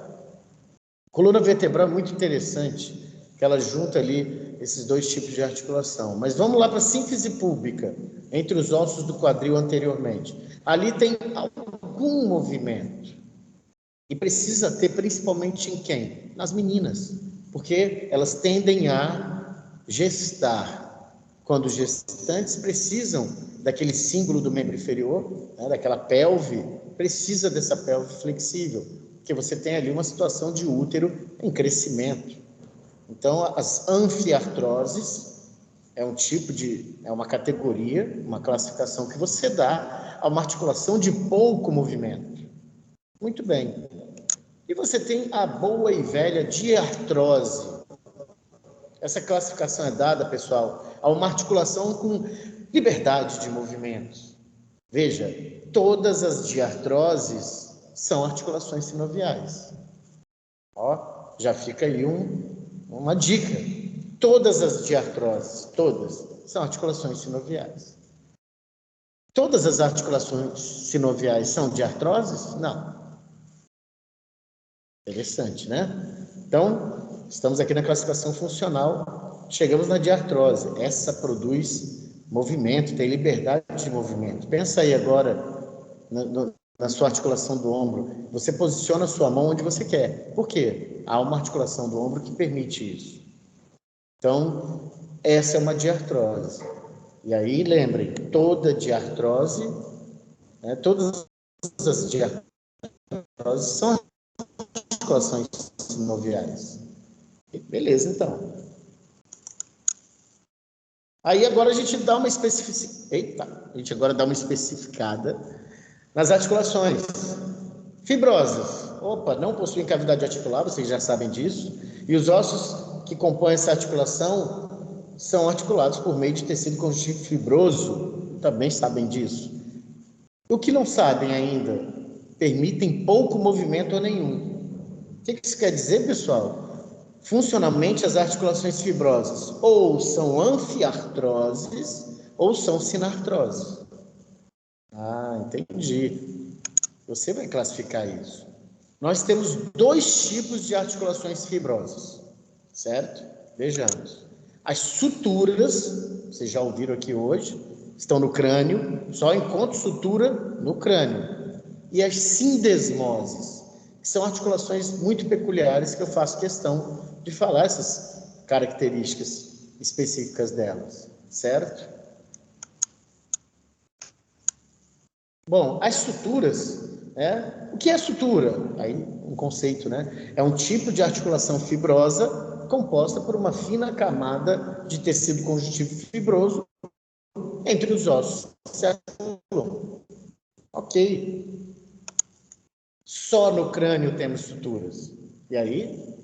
Coluna vertebral é muito interessante, que ela junta ali esses dois tipos de articulação. Mas vamos lá para a síntese pública, entre os ossos do quadril anteriormente. Ali tem algum movimento. E precisa ter principalmente em quem? Nas meninas, porque elas tendem a gestar. Quando gestantes precisam daquele símbolo do membro inferior, daquela pelve, precisa dessa pelve flexível, porque você tem ali uma situação de útero em crescimento. Então, as anfiartroses é uma categoria, uma classificação que você dá a uma articulação de pouco movimento. Muito bem. E você tem a boa e velha diartrose. Essa classificação é dada, pessoal, a uma articulação com liberdade de movimentos. Veja, todas as diartroses são articulações sinoviais. Ó, já fica aí uma dica. Todas as diartroses, todas, são articulações sinoviais. Todas as articulações sinoviais são diartroses? Não. Interessante, né? Então, estamos aqui na classificação funcional, chegamos na diartrose. Essa produz movimento, tem liberdade de movimento. Pensa aí agora na sua articulação do ombro. Você posiciona a sua mão onde você quer. Por quê? Há uma articulação do ombro que permite isso. Então, essa é uma diartrose. E aí, lembrem, toda diartrose, todas as diartroses são articulações sinoviais. Beleza, então. Aí agora a gente dá uma especificada nas articulações. Fibrosas. Opa, não possuem cavidade articular, vocês já sabem disso. E os ossos que compõem essa articulação são articulados por meio de tecido conjuntivo fibroso. Também sabem disso. O que não sabem ainda? Permitem pouco movimento ou nenhum. O que isso quer dizer, pessoal? Funcionalmente, as articulações fibrosas ou são anfiartroses ou são sinartroses. Ah, entendi. Você vai classificar isso. Nós temos dois tipos de articulações fibrosas, certo? Vejamos. As suturas, vocês já ouviram aqui hoje, estão no crânio, só encontro sutura no crânio. E as sindesmoses, que são articulações muito peculiares que eu faço questão de falar essas características específicas delas, certo? Bom, as suturas, o que é sutura? Aí um conceito, É um tipo de articulação fibrosa composta por uma fina camada de tecido conjuntivo fibroso entre os ossos que se articulam. Ok. Só no crânio temos suturas. E aí?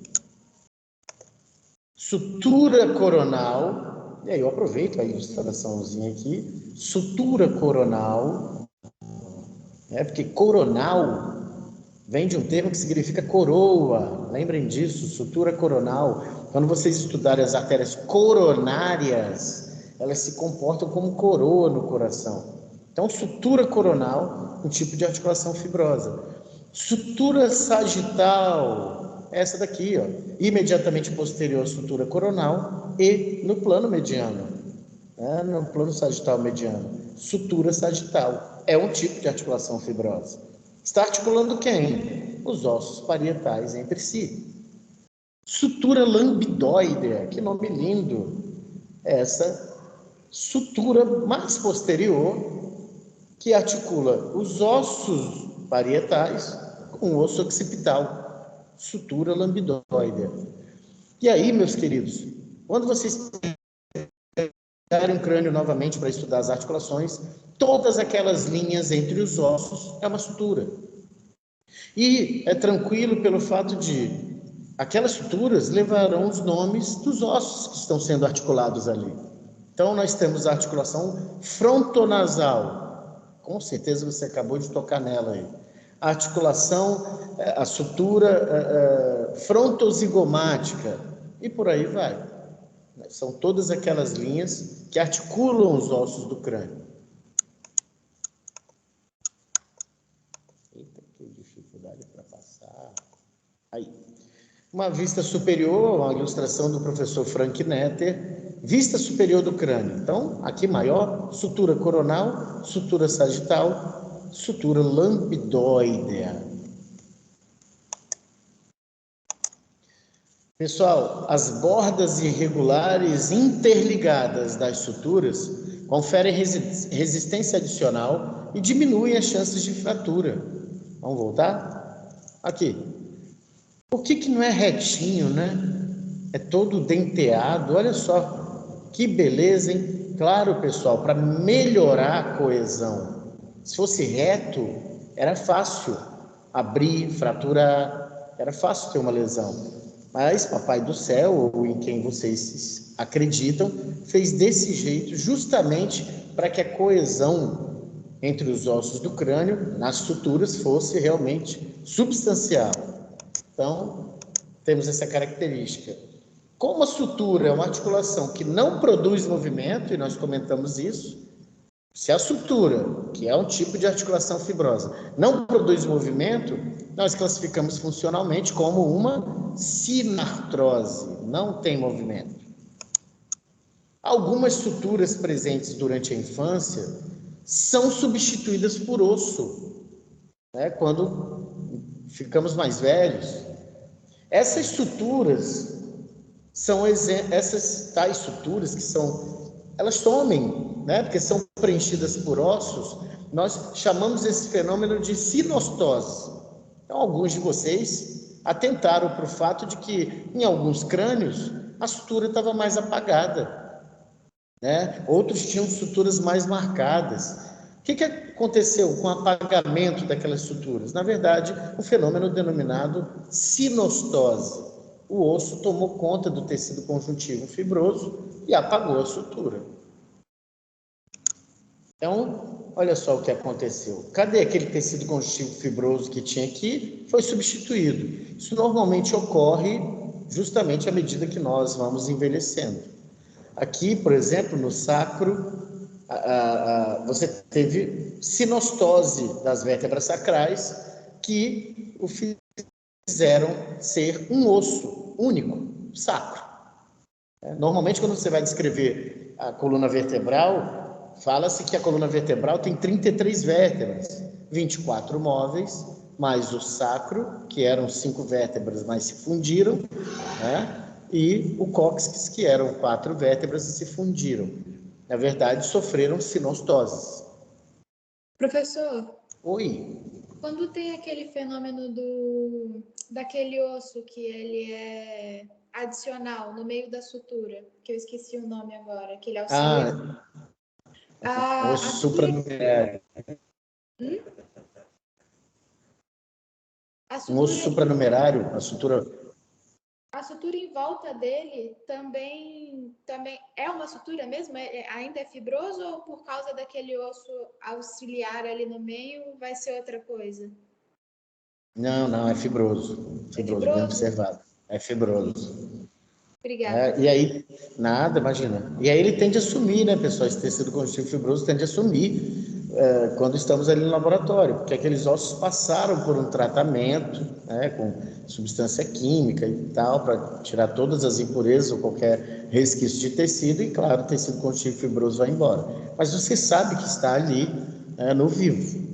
Sutura coronal. E aí eu aproveito a ilustraçãozinha aqui. Sutura coronal. Porque coronal vem de um termo que significa coroa. Lembrem disso, sutura coronal. Quando vocês estudarem as artérias coronárias, elas se comportam como coroa no coração. Então, sutura coronal, um tipo de articulação fibrosa. Sutura sagital, essa daqui, imediatamente posterior à sutura coronal e no plano mediano, no plano sagital mediano. Sutura sagital é um tipo de articulação fibrosa. Está articulando quem? Os ossos parietais entre si. Sutura lambdoidea, que nome lindo! Essa sutura mais posterior que articula os ossos parietais com o osso occipital, sutura lambdoidea. E aí, meus queridos, quando vocês pegarem um crânio novamente para estudar as articulações, todas aquelas linhas entre os ossos é uma sutura. E é tranquilo pelo fato de aquelas suturas levarão os nomes dos ossos que estão sendo articulados ali. Então, nós temos a articulação frontonasal. Com certeza você acabou de tocar nela aí. A articulação, a sutura frontozigomática, e por aí vai. São todas aquelas linhas que articulam os ossos do crânio. Eita, que dificuldade para passar. Aí. Uma vista superior, uma ilustração do professor Frank Netter, vista superior do crânio. Então, aqui maior, sutura coronal, sutura sagital, sutura lambdoidea. Pessoal, as bordas irregulares interligadas das suturas conferem resistência adicional e diminuem as chances de fratura. Vamos voltar? Aqui. Por que não é retinho, né? É todo denteado. Olha só, que beleza, hein? Claro, pessoal, para melhorar a coesão. Se fosse reto, era fácil abrir, fraturar, era fácil ter uma lesão. Mas Papai do Céu, ou em quem vocês acreditam, fez desse jeito justamente para que a coesão entre os ossos do crânio, nas suturas, fosse realmente substancial. Então, temos essa característica. Como a sutura é uma articulação que não produz movimento, e nós comentamos isso, se a sutura, que é um tipo de articulação fibrosa, não produz movimento, nós classificamos funcionalmente como uma sinartrose, não tem movimento. Algumas suturas presentes durante a infância são substituídas por osso, né, quando ficamos mais velhos. Essas suturas são essas tais suturas que são, elas somem, né? Porque são preenchidas por ossos. Nós chamamos esse fenômeno de sinostose. Então, alguns de vocês atentaram para o fato de que em alguns crânios a sutura estava mais apagada, né? Outros tinham suturas mais marcadas. O que aconteceu com o apagamento daquelas suturas? Na verdade, um fenômeno denominado sinostose. O osso tomou conta do tecido conjuntivo fibroso e apagou a sutura. Então, olha só o que aconteceu. Cadê aquele tecido conjuntivo fibroso que tinha aqui? Foi substituído. Isso normalmente ocorre justamente à medida que nós vamos envelhecendo. Aqui, por exemplo, no sacro, você teve sinostose das vértebras sacrais que o fizeram ser um osso único, sacro. Normalmente, quando você vai descrever a coluna vertebral, fala-se que a coluna vertebral tem 33 vértebras, 24 móveis, mais o sacro, que eram 5 vértebras, mas se fundiram, né? E o cóccix, que eram 4 vértebras e se fundiram. Na verdade, sofreram sinostoses. Professor. Oi. Quando tem aquele fenômeno daquele osso que ele é adicional no meio da sutura, que eu esqueci o nome agora, que ele auxilia. Osso supranumerário. Um osso supranumerário, a sutura. A sutura em volta dele também é uma sutura mesmo? Ainda é fibroso ou por causa daquele osso auxiliar ali no meio vai ser outra coisa? Não, é fibroso. Fibroso, bem observado. É fibroso. Obrigada. E aí, nada, imagina. E aí ele tende a sumir, né, pessoal? Esse tecido conjuntivo fibroso tende a sumir quando estamos ali no laboratório, porque aqueles ossos passaram por um tratamento, né, com substância química e tal, para tirar todas as impurezas ou qualquer resquício de tecido, e claro, o tecido conjuntivo fibroso vai embora. Mas você sabe que está ali no vivo.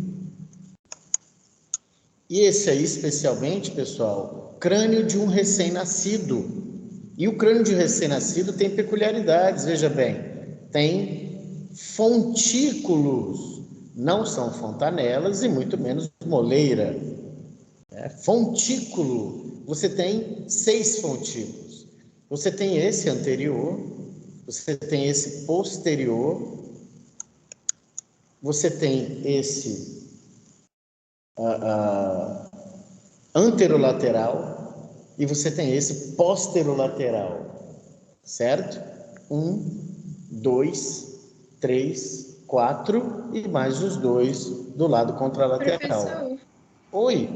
E esse aí, especialmente, pessoal, crânio de um recém-nascido. E o crânio de recém-nascido tem peculiaridades, veja bem, tem fontículos, não são fontanelas e muito menos moleira. Fontículo, você tem 6 fontículos. Você tem esse anterior, você tem esse posterior, você tem esse anterolateral e você tem esse posterolateral, certo? 1, 2, 3, 4 e mais os 2 do lado contralateral. Professor, Oi.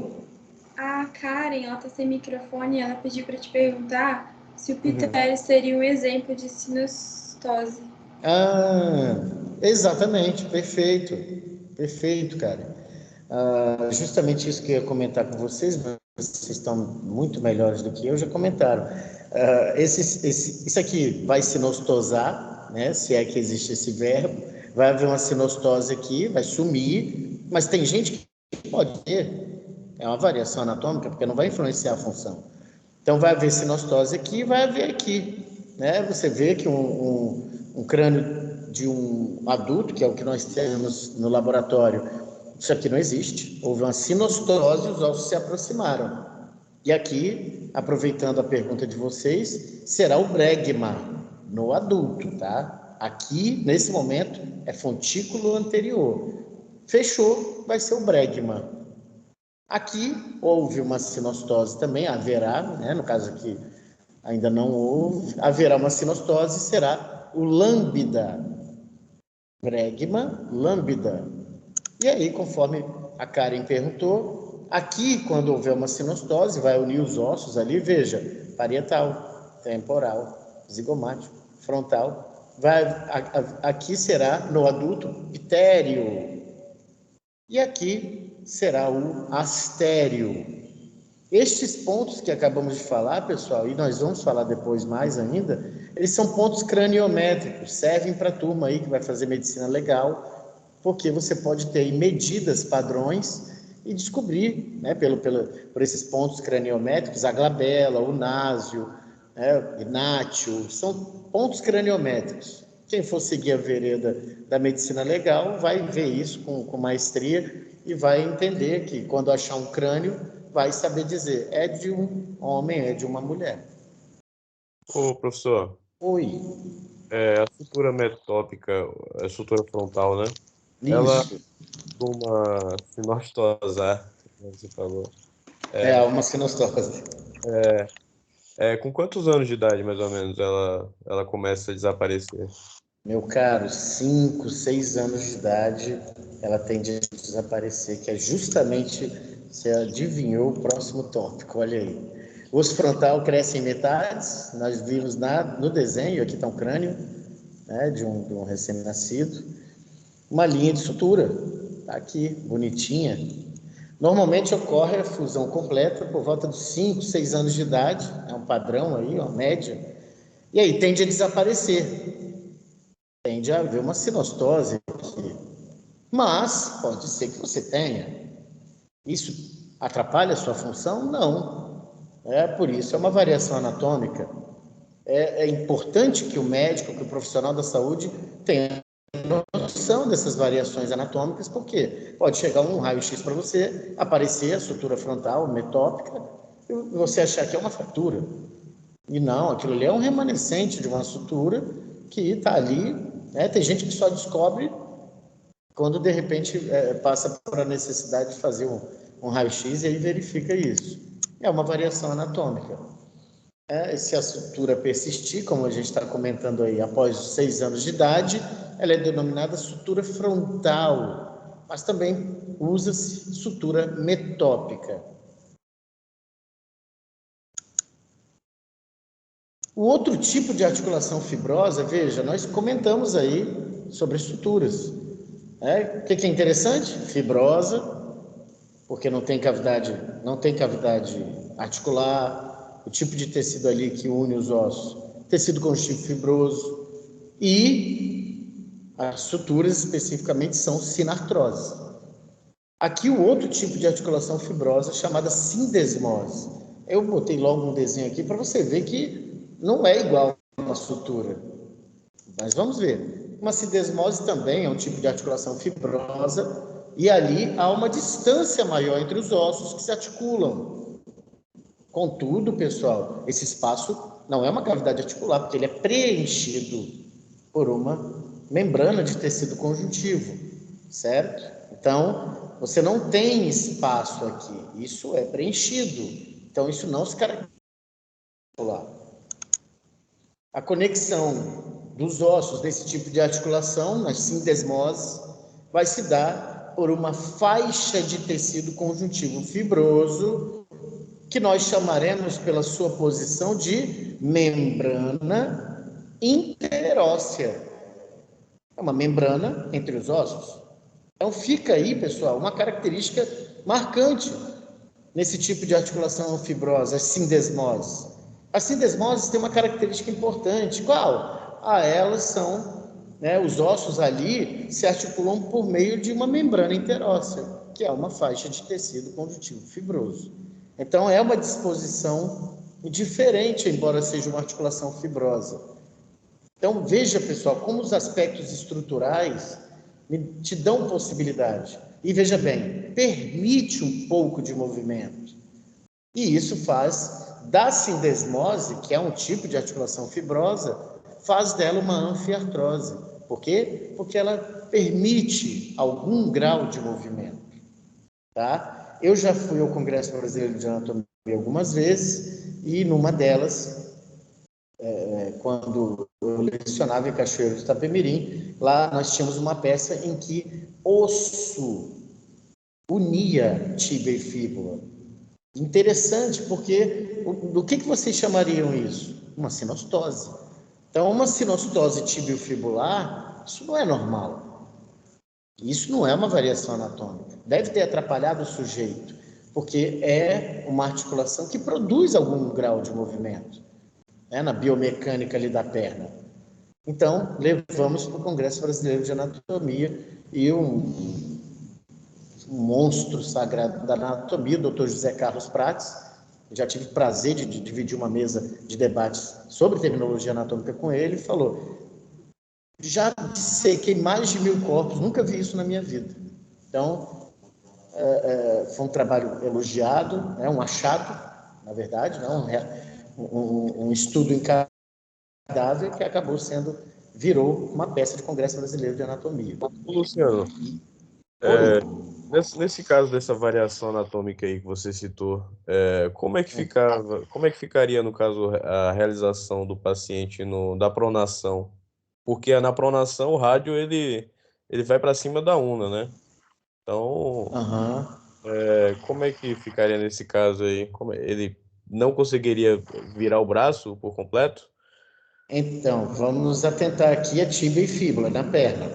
a Karen, ela tá sem microfone, ela pediu para te perguntar se o Piteres seria um exemplo de sinustose. Exatamente, perfeito, cara. Justamente isso que eu ia comentar com vocês, mas vocês estão muito melhores do que eu, já comentaram. Isso aqui vai sinostosar, né? Se é que existe esse verbo, vai haver uma sinostose aqui, vai sumir, mas tem gente que pode ter, é uma variação anatômica, porque não vai influenciar a função. Então vai haver sinostose aqui, vai haver aqui, né? Você vê que um crânio de um adulto, que é o que nós temos no laboratório, isso aqui não existe. Houve uma sinostose, os ossos se aproximaram. E aqui, aproveitando a pergunta de vocês, será o bregma no adulto, tá? Aqui, nesse momento, é fontículo anterior. Fechou, vai ser o bregma. Aqui houve uma sinostose também, haverá, né? No caso aqui ainda não houve, haverá uma sinostose, será o lambda. Bregma, lambda. E aí, conforme a Karen perguntou, aqui, quando houver uma sinostose, vai unir os ossos ali, veja, parietal, temporal, zigomático, frontal. Aqui será, no adulto, pitéreo. E aqui será o astéreo. Estes pontos que acabamos de falar, pessoal, e nós vamos falar depois mais ainda, eles são pontos craniométricos, servem para a turma aí que vai fazer medicina legal, porque você pode ter aí medidas, padrões, e descobrir, né, por esses pontos craniométricos, a glabela, o násio, né, o inátio, são pontos craniométricos. Quem for seguir a vereda da medicina legal vai ver isso com maestria e vai entender que quando achar um crânio, vai saber dizer, é de um homem, é de uma mulher. Ô, professor. Oi. A sutura metópica, a sutura frontal, né? Isso. Ela uma sinostosar, como você falou. Uma sinostose. Com quantos anos de idade, mais ou menos, ela começa a desaparecer? Meu caro, 5, 6 anos de idade, ela tende a desaparecer, que é justamente, você adivinhou o próximo tópico, olha aí. O osso frontal cresce em metades, nós vimos no desenho, aqui está um crânio, né, de um recém-nascido, uma linha de sutura, está aqui, bonitinha. Normalmente ocorre a fusão completa por volta dos 5, 6 anos de idade, é um padrão aí, uma média, e aí tende a desaparecer. Tende a haver uma sinostose aqui. Mas pode ser que você tenha. Isso atrapalha a sua função? Não. Por isso, é uma variação anatômica. É importante que o médico, que o profissional da saúde tenha noção dessas variações anatômicas, porque pode chegar um raio-x para você, aparecer a sutura frontal metópica, e você achar que é uma fratura. E não, aquilo ali é um remanescente de uma sutura que está ali, né? Tem gente que só descobre quando, de repente, passa por a necessidade de fazer um raio-x e aí verifica isso. É uma variação anatômica. Se a sutura persistir, como a gente está comentando aí, após os 6 anos de idade, ela é denominada sutura frontal, mas também usa-se sutura metópica. O outro tipo de articulação fibrosa, veja, nós comentamos aí sobre suturas. O que é interessante? Fibrosa, porque não tem cavidade articular, o tipo de tecido ali que une os ossos, tecido conjuntivo fibroso, e as suturas especificamente são sinartrose. Aqui o outro tipo de articulação fibrosa chamada sindesmose. Eu botei logo um desenho aqui para você ver que não é igual a uma sutura, mas vamos ver. Uma sindesmose também é um tipo de articulação fibrosa e ali há uma distância maior entre os ossos que se articulam. Contudo, pessoal, esse espaço Não é uma cavidade articular, porque ele é preenchido por uma membrana de tecido conjuntivo, certo? Então, você não tem espaço aqui, isso é preenchido. Então, isso não se caracteriza. A conexão dos ossos desse tipo de articulação, nas sindesmoses, vai se dar por uma faixa de tecido conjuntivo fibroso, que nós chamaremos pela sua posição de membrana interóssea. É uma membrana entre os ossos. Então fica aí, pessoal, uma característica marcante nesse tipo de articulação fibrosa, as sindesmoses. As sindesmoses têm uma característica importante. Qual? Elas são, os ossos ali se articulam por meio de uma membrana interóssea, que é uma faixa de tecido conjuntivo fibroso. Então, é uma disposição diferente, embora seja uma articulação fibrosa. Então, veja, pessoal, como os aspectos estruturais te dão possibilidade. E veja bem, permite um pouco de movimento. E isso faz da sindesmose, que é um tipo de articulação fibrosa, faz dela uma anfiartrose. Por quê? Porque ela permite algum grau de movimento. Tá? Eu já fui ao Congresso Brasileiro de Anatomia algumas vezes, e numa delas, quando eu lecionava em Cachoeiro do Itapemirim, lá nós tínhamos uma peça em que osso unia tíbia e fíbula. Interessante, porque do que vocês chamariam isso? Uma sinostose. Então, uma sinostose tibiofibular, isso não é normal. Isso não é uma variação anatômica. Deve ter atrapalhado o sujeito, porque é uma articulação que produz algum grau de movimento, na biomecânica ali da perna. Então, levamos para o Congresso Brasileiro de Anatomia e um monstro sagrado da anatomia, o Dr. José Carlos Prates. Já tive o prazer de dividir uma mesa de debates sobre terminologia anatômica com ele, e falou: já dissequei mais de 1000 corpos, nunca vi isso na minha vida. Então, foi um trabalho elogiado, um achado, na verdade, um estudo em cadáver que acabou virou uma peça de Congresso Brasileiro de Anatomia. Luciano, nesse caso dessa variação anatômica aí que você citou, como é que ficaria, no caso, a realização do paciente da pronação? Porque na pronação o rádio ele vai para cima da una, né? Então, como é que ficaria nesse caso aí? Ele não conseguiria virar o braço por completo? Então, vamos nos atentar aqui a tíbia e fíbula na perna,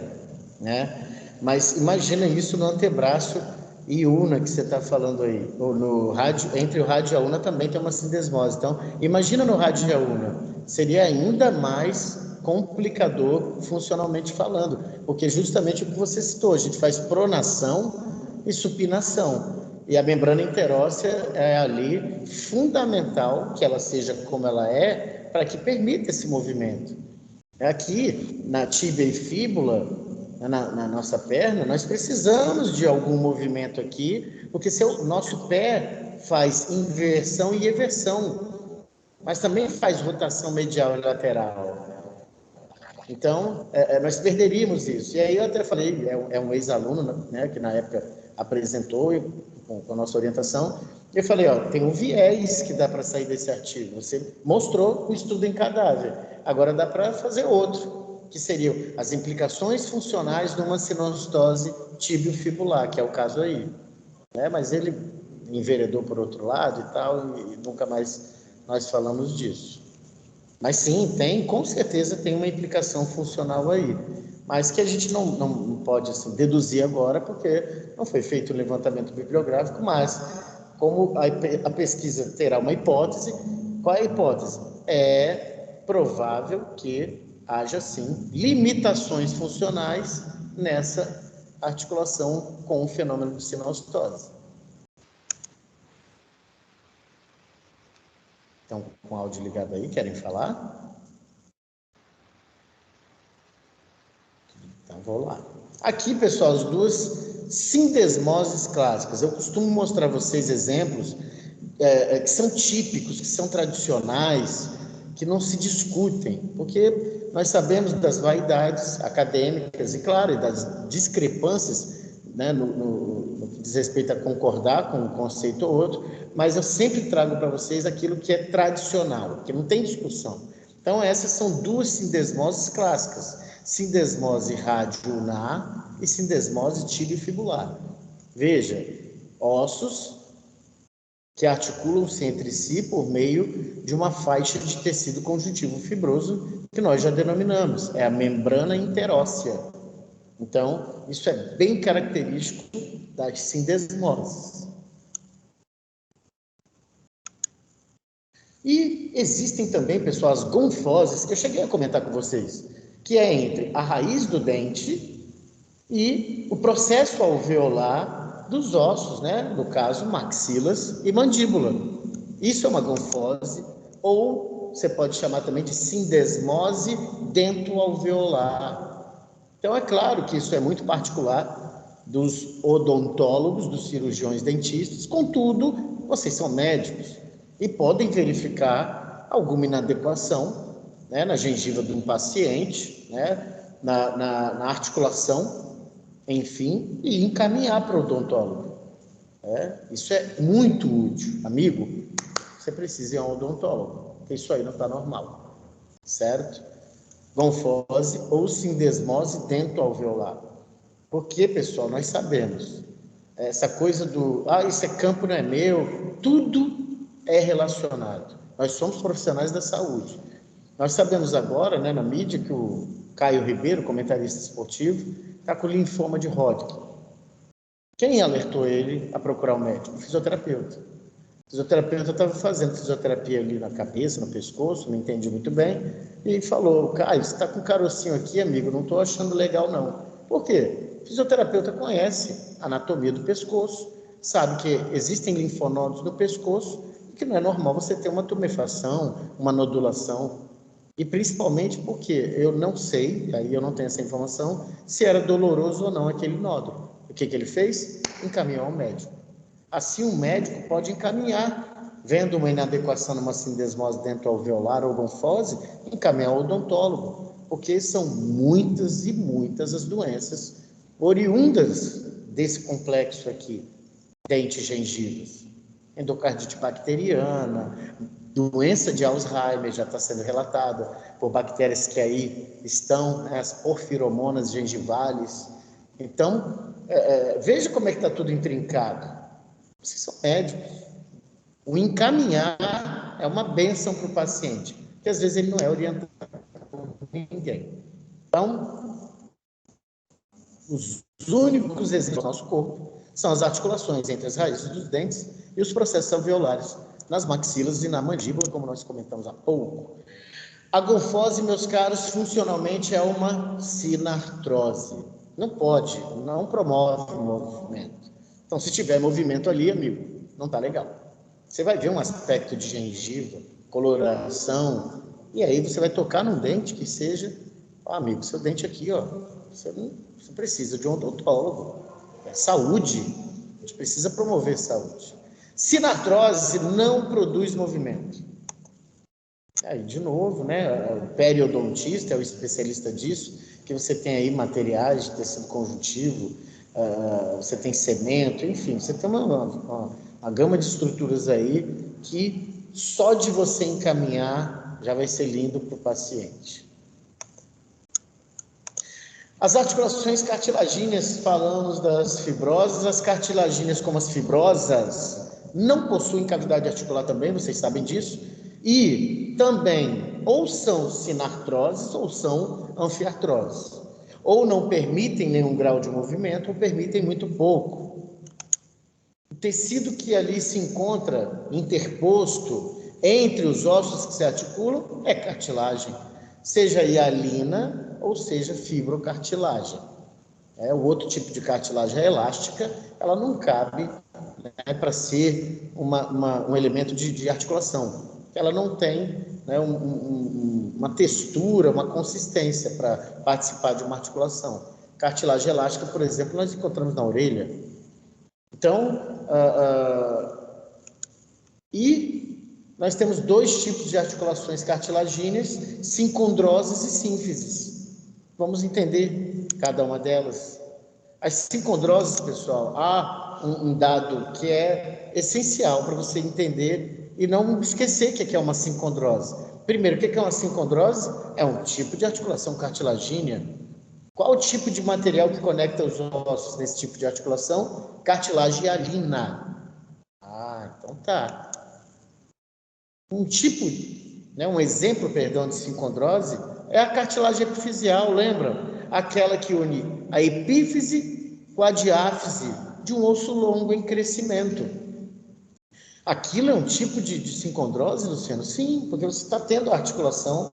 Mas imagina isso no antebraço e una que você está falando aí. Ou no rádio, entre o rádio e a una também tem uma sindesmose. Então, imagina no rádio e a una. Seria ainda mais complicador funcionalmente falando, porque justamente o que você citou, a gente faz pronação e supinação. E a membrana interóssea é ali fundamental que ela seja como ela é, para que permita esse movimento. Aqui, na tíbia e fíbula, na nossa perna, nós precisamos de algum movimento aqui, porque o nosso pé faz inversão e eversão, mas também faz rotação medial e lateral. Então, nós perderíamos isso. E aí eu até falei, é um ex-aluno, que na época apresentou com a nossa orientação, eu falei, tem um viés que dá para sair desse artigo. Você mostrou o estudo em cadáver, agora dá para fazer outro, que seriam as implicações funcionais de uma sinostose tibiofibular, que é o caso aí. Mas ele enveredou por outro lado e tal, e nunca mais nós falamos disso. Mas sim, com certeza tem uma implicação funcional aí, mas que a gente não pode deduzir agora, porque não foi feito um levantamento bibliográfico, mas como a pesquisa terá uma hipótese, qual é a hipótese? É provável que haja, sim, limitações funcionais nessa articulação com o fenômeno de sinostose. Estão com o áudio ligado aí? Querem falar? Então, vou lá. Aqui, pessoal, as duas sindesmoses clássicas. Eu costumo mostrar a vocês exemplos que são típicos, que são tradicionais, que não se discutem, porque nós sabemos das vaidades acadêmicas e, claro, e das discrepâncias, né, no que diz respeito a concordar com um conceito ou outro, mas eu sempre trago para vocês aquilo que é tradicional, que não tem discussão. Então, essas são duas sindesmoses clássicas: sindesmose radioulnar e sindesmose tiliofibular. Veja, ossos que articulam-se entre si por meio de uma faixa de tecido conjuntivo fibroso, que nós já denominamos, é a membrana interóssea. Então, isso é bem característico das sindesmoses. E existem também, pessoal, as gonfoses, que eu cheguei a comentar com vocês, que é entre a raiz do dente e o processo alveolar dos ossos, né? No caso, maxilas e mandíbula. Isso é uma gonfose, ou você pode chamar também de sindesmose dentoalveolar. Então, é claro que isso é muito particular dos odontólogos, dos cirurgiões dentistas, contudo, vocês são médicos e podem verificar alguma inadequação, né, na gengiva de um paciente, né, na articulação, enfim, e encaminhar para o odontólogo. Isso é muito útil. Amigo, você precisa ir a um odontólogo, porque isso aí não está normal, certo? Gonfose ou sindesmose dentoalveolar. Porque, pessoal, nós sabemos, essa coisa do, isso é campo, não é meu, tudo é relacionado. Nós somos profissionais da saúde. Nós sabemos agora, né, na mídia, que o Caio Ribeiro, comentarista esportivo, está com linfoma de Hodgkin. Quem alertou ele a procurar um médico? O fisioterapeuta. O fisioterapeuta estava fazendo fisioterapia ali na cabeça, no pescoço, não entendi muito bem, e falou: Caio, você está com um carocinho aqui, amigo, não estou achando legal não. Por quê? O fisioterapeuta conhece a anatomia do pescoço, sabe que existem linfonodos no pescoço e que não é normal você ter uma tumefação, uma nodulação. E principalmente porque eu não sei, aí eu não tenho essa informação, se era doloroso ou não aquele nódulo. O que ele fez? Encaminhou ao médico. Assim, um médico pode encaminhar, vendo uma inadequação numa sindesmose dentoalveolar ou gonfose, encaminhar ao odontólogo, porque são muitas e muitas as doenças oriundas desse complexo aqui, dentes gengivos. Endocardite bacteriana, doença de Alzheimer já está sendo relatada por bactérias que aí estão, né, as porfiromonas gengivales. Então, veja como é que está tudo intrincado. Vocês são médicos. O encaminhar é uma bênção para o paciente, porque às vezes ele não é orientado por ninguém. Então, os únicos exemplos do nosso corpo são as articulações entre as raízes dos dentes e os processos alveolares nas maxilas e na mandíbula, como nós comentamos há pouco. A gonfose, meus caros, funcionalmente é uma sinartrose. Não pode, não promove o movimento. Então, se tiver movimento ali, amigo, não está legal. Você vai ver um aspecto de gengiva, coloração, e aí você vai tocar num dente que seja, amigo, seu dente aqui, você precisa de um odontólogo. É saúde, a gente precisa promover saúde. Sinartrose não produz movimento. Aí, de novo, né, o periodontista é o especialista disso, que você tem aí materiais de tecido conjuntivo, você tem cemento, enfim, você tem uma gama de estruturas aí que só de você encaminhar já vai ser lindo para o paciente. As articulações cartilagíneas, falamos das fibrosas. As cartilagíneas, como as fibrosas, não possuem cavidade articular também, vocês sabem disso, e também ou são sinartroses ou são anfiartroses, ou não permitem nenhum grau de movimento ou permitem muito pouco. O tecido que ali se encontra interposto entre os ossos que se articulam é cartilagem, seja hialina ou seja fibrocartilagem. O outro tipo de cartilagem é elástica, ela não cabe, né, para ser um elemento de articulação. Ela não tem, né, uma textura, uma consistência para participar de uma articulação. Cartilagem elástica, por exemplo, nós encontramos na orelha. Então, e nós temos 2 tipos de articulações cartilagíneas, sincondroses e sínfises. Vamos entender cada uma delas. As sincondroses, pessoal, há um dado que é essencial para você entender e não esquecer o que é uma sincondrose. Primeiro, o que é uma sincondrose? É um tipo de articulação cartilagínea. Qual o tipo de material que conecta os ossos nesse tipo de articulação? Cartilagem hialina. Então tá. Um exemplo, de sincondrose é a cartilagem epifisial, lembra? Aquela que une a epífise com a diáfise de um osso longo em crescimento. Aquilo é um tipo de sincondrose, Luciano? Sim, porque você está tendo a articulação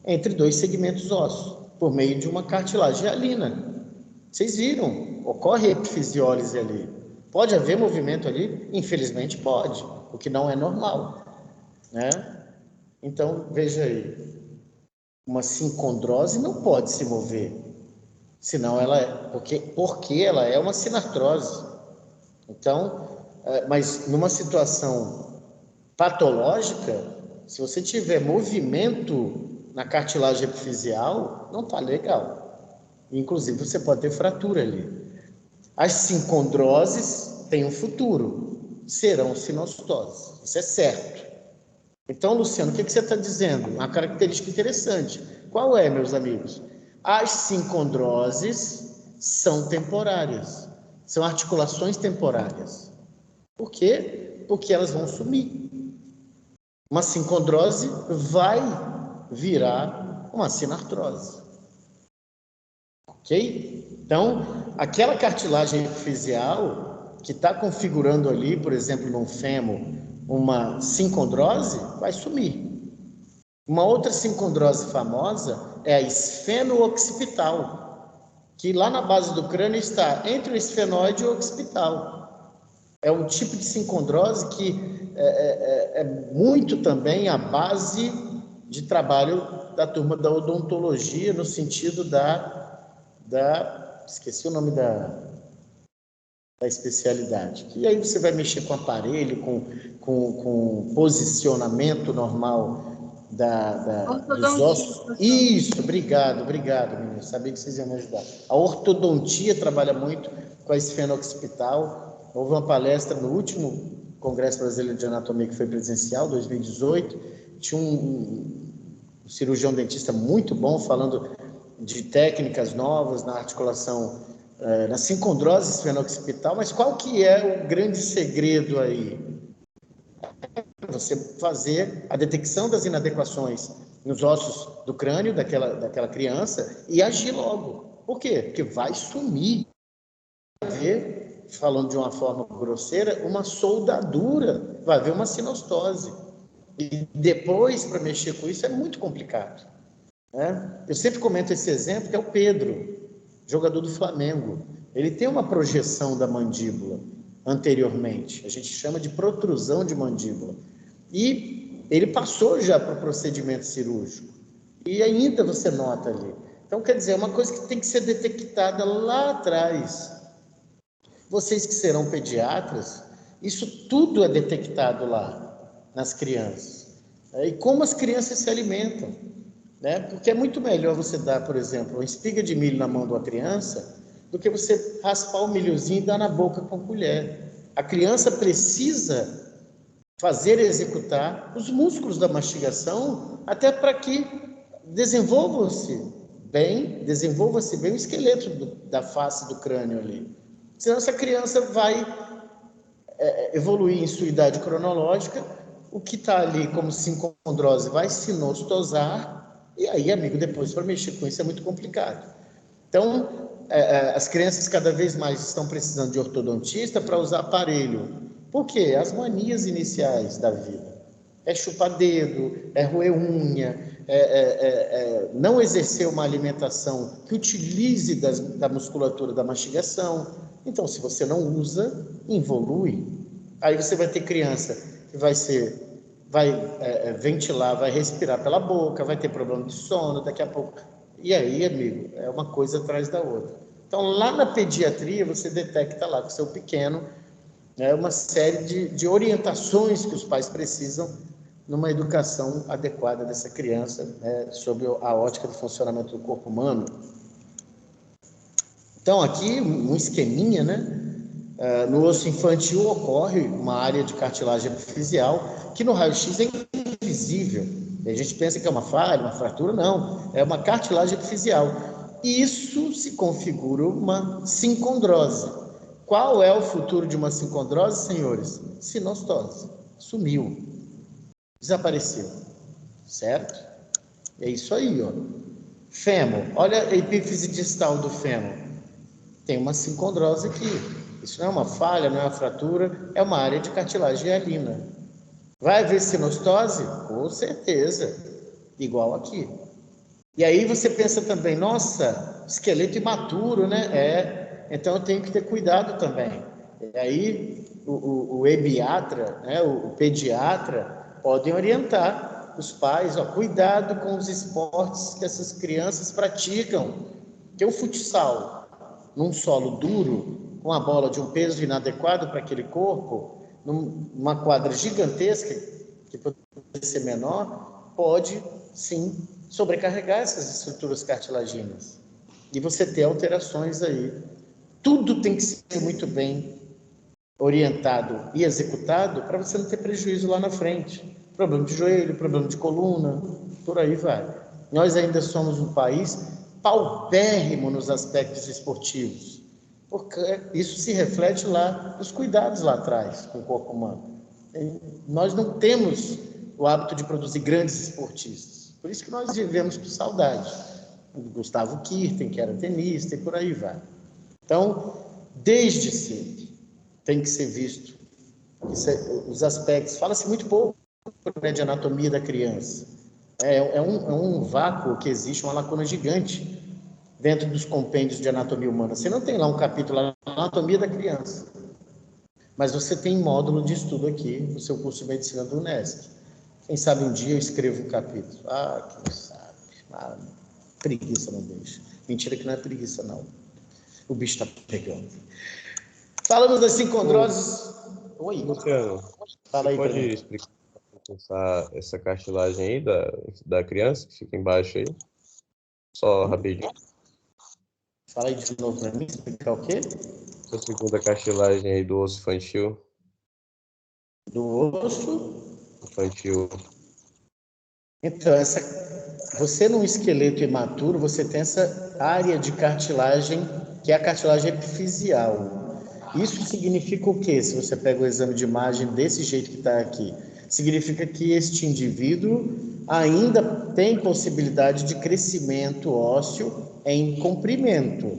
entre 2 segmentos ósseos, por meio de uma cartilagem hialina. Vocês viram, ocorre epifisiólise ali. Pode haver movimento ali? Infelizmente pode, o que não é normal, né? Então, veja aí, uma sincondrose não pode se mover, senão ela porque ela é uma sinartrose. Então, mas numa situação patológica, se você tiver movimento na cartilagem epifisial, não está legal. Inclusive, você pode ter fratura ali. As sincondroses têm um futuro, serão sinostoses, isso é certo. Então, Luciano, o que você está dizendo? Uma característica interessante. Qual é, meus amigos? As sincondroses são temporárias, são articulações temporárias. Por quê? Porque elas vão sumir. Uma sincondrose vai virar uma sinartrose. Ok? Então, aquela cartilagem epifisial que está configurando ali, por exemplo, no fêmur, uma sincondrose, vai sumir. Uma outra sincondrose famosa é a esfeno-occipital, que lá na base do crânio está entre o esfenoide e o occipital. É um tipo de sincondrose que é muito também a base de trabalho da turma da odontologia, no sentido esqueci o nome da especialidade. E aí você vai mexer com aparelho, com posicionamento normal dos ossos. Isso, obrigado, menino. Sabia que vocês iam me ajudar. A ortodontia trabalha muito com a esfeno-occipital. Houve uma palestra no último Congresso Brasileiro de Anatomia, que foi presencial, 2018. Tinha um cirurgião dentista muito bom, falando de técnicas novas na articulação, na sincondrose esfeno-occipital. Mas qual que é o grande segredo aí? Você fazer a detecção das inadequações nos ossos do crânio daquela criança e agir logo. Por quê? Porque vai sumir. Vai haver, falando de uma forma grosseira, uma soldadura, vai haver uma sinostose. E depois, para mexer com isso, é muito complicado, né? Eu sempre comento esse exemplo, que é o Pedro, jogador do Flamengo. Ele tem uma projeção da mandíbula anteriormente, a gente chama de protrusão de mandíbula. E ele passou já para o procedimento cirúrgico. E ainda você nota ali. Então, quer dizer, é uma coisa que tem que ser detectada lá atrás. Vocês que serão pediatras, isso tudo é detectado lá nas crianças. E como as crianças se alimentam, né? Porque é muito melhor você dar, por exemplo, uma espiga de milho na mão de uma criança do que você raspar o milhozinho e dar na boca com colher. A criança precisa executar os músculos da mastigação, até para que desenvolva-se bem o esqueleto da face do crânio ali. Senão essa criança vai evoluir em sua idade cronológica, o que está ali como sincondrose vai sinostosar, e aí, amigo, depois para mexer com isso é muito complicado. Então, as crianças cada vez mais estão precisando de ortodontista para usar aparelho. Por quê? As manias iniciais da vida. É chupar dedo, é roer unha, não exercer uma alimentação que utilize da musculatura da mastigação. Então, se você não usa, involui. Aí você vai ter criança que vai ventilar, vai respirar pela boca, vai ter problema de sono daqui a pouco. E aí, amigo, é uma coisa atrás da outra. Então, lá na pediatria, você detecta lá com o seu pequeno uma série de orientações que os pais precisam numa educação adequada dessa criança, né, sob a ótica do funcionamento do corpo humano. Então, aqui, um esqueminha, né? No osso infantil ocorre uma área de cartilagem epifisial que no raio-x é invisível. E a gente pensa que é uma falha, uma fratura, não. É uma cartilagem epifisial. Isso se configura uma sincondrose. Qual é o futuro de uma sincondrose, senhores? Sinostose. Sumiu. Desapareceu. Certo? É isso aí, ó. Fêmur. Olha a epífise distal do fêmur. Tem uma sincondrose aqui. Isso não é uma falha, não é uma fratura, é uma área de cartilagem hialina. Vai haver sinostose? Com certeza. Igual aqui. E aí você pensa também, nossa, esqueleto imaturo, né? Então eu tenho que ter cuidado também. E aí o ebiatra, né, o pediatra, podem orientar os pais, ó, cuidado com os esportes que essas crianças praticam. Que o futsal, num solo duro, com a bola de um peso inadequado para aquele corpo, numa quadra gigantesca, que pode ser menor, pode, sim, sobrecarregar essas estruturas cartilaginas. E você ter alterações aí. Tudo tem que ser muito bem orientado e executado para você não ter prejuízo lá na frente. Problema de joelho, problema de coluna, por aí vai. Nós ainda somos um país paupérrimo nos aspectos esportivos, porque isso se reflete lá nos cuidados lá atrás com o corpo humano. Nós não temos o hábito de produzir grandes esportistas, por isso que nós vivemos com saudade. O Gustavo Kirten, que era tenista, e por aí vai. Então, desde cedo, tem que ser visto os aspectos. Fala-se muito pouco, né, de anatomia da criança. É um vácuo que existe, uma lacuna gigante dentro dos compêndios de anatomia humana. Você não tem lá um capítulo na anatomia da criança, mas você tem módulo de estudo aqui no seu curso de medicina do Unesc. Quem sabe um dia eu escrevo um capítulo. Quem sabe? Preguiça não deixa. Mentira que não é preguiça, não. O bicho está pegando. Falando das sincondroses... Oi. Luciano, fala aí, pode explicar essa cartilagem aí da criança que fica embaixo aí? Só rapidinho. Fala aí de novo para mim, explicar o quê? Essa segunda cartilagem aí do osso infantil. Do osso? Infantil. Então, você num esqueleto imaturo, você tem essa área de cartilagem, que é a cartilagem epifisial. Isso significa o quê? Se você pega o exame de imagem desse jeito que está aqui, significa que este indivíduo ainda tem possibilidade de crescimento ósseo em comprimento.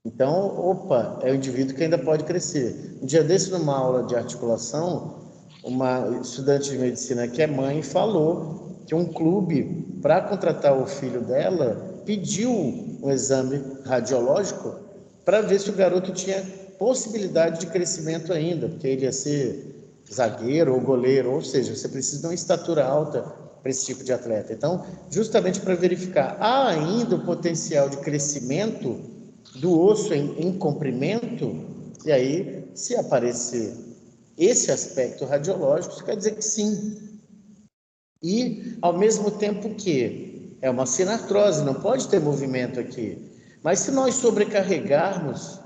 Então, é um indivíduo que ainda pode crescer. Um dia desse, numa aula de articulação, uma estudante de medicina que é mãe falou que um clube, para contratar o filho dela, pediu um exame radiológico para ver se o garoto tinha possibilidade de crescimento ainda, porque ele ia ser zagueiro ou goleiro, ou seja, você precisa de uma estatura alta para esse tipo de atleta. Então, justamente para verificar, há ainda o potencial de crescimento do osso em comprimento, e aí, se aparecer esse aspecto radiológico, isso quer dizer que sim. E, ao mesmo tempo que é uma sinartrose, não pode ter movimento aqui. Mas se nós sobrecarregarmos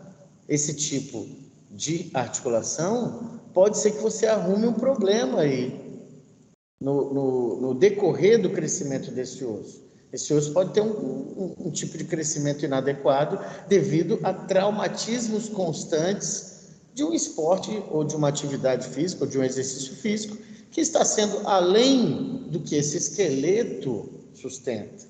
esse tipo de articulação, pode ser que você arrume um problema aí no decorrer do crescimento desse osso. Esse osso pode ter um tipo de crescimento inadequado devido a traumatismos constantes de um esporte ou de uma atividade física ou de um exercício físico que está sendo além do que esse esqueleto sustenta.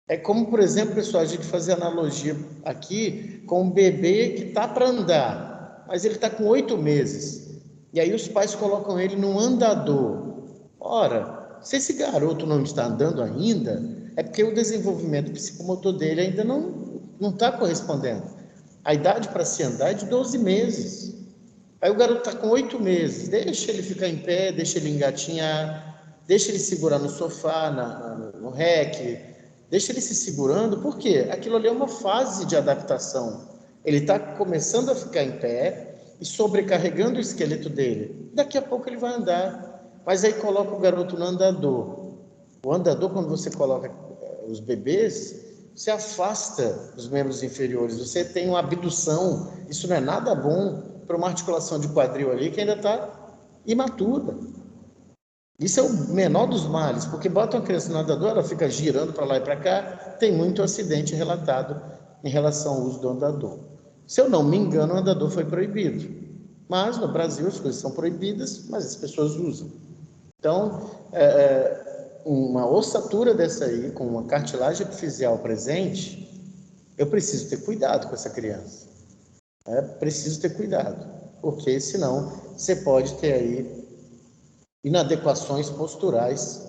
É como, por exemplo, pessoal, a gente fazer analogia aqui com um bebê que está para andar, mas ele está com 8 meses. E aí os pais colocam ele num andador. Ora, se esse garoto não está andando ainda, é porque o desenvolvimento psicomotor dele ainda não está correspondendo. A idade para se andar é de 12 meses. Aí o garoto está com 8 meses, deixa ele ficar em pé, deixa ele engatinhar, deixa ele segurar no sofá, no rec, deixa ele se segurando, por quê? Aquilo ali é uma fase de adaptação. Ele está começando a ficar em pé e sobrecarregando o esqueleto dele. Daqui a pouco ele vai andar. Mas aí coloca o garoto no andador. O andador, quando você coloca os bebês, você afasta os membros inferiores, você tem uma abdução. Isso não é nada bom para uma articulação de quadril ali que ainda está imatura. Isso é o menor dos males, porque bota uma criança no andador, ela fica girando para lá e para cá, tem muito acidente relatado em relação ao uso do andador. Se eu não me engano, o andador foi proibido, mas no Brasil as coisas são proibidas, mas as pessoas usam. Então, uma ossatura dessa aí, com uma cartilagem epifisial presente, eu preciso ter cuidado com essa criança. Preciso ter cuidado, porque senão você pode ter aí inadequações posturais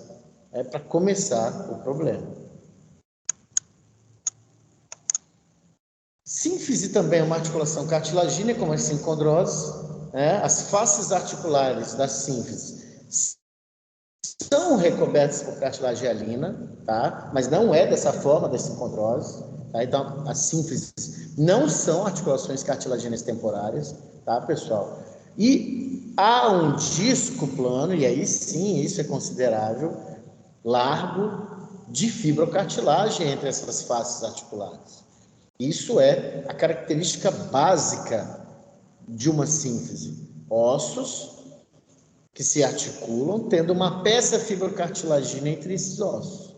para começar o problema. Sínfise também é uma articulação cartilagínea, como a sincondrose. As faces articulares da sínfise são recobertas por cartilagem hialina, tá? Mas não é dessa forma da sincondrose. Tá? Então, as sínfises não são articulações cartilagíneas temporárias, tá, pessoal? E há um disco plano, e aí sim, isso é considerável, largo, de fibrocartilagem entre essas faces articulares. Isso é a característica básica de uma sínfise. Ossos que se articulam, tendo uma peça fibrocartilagínea entre esses ossos.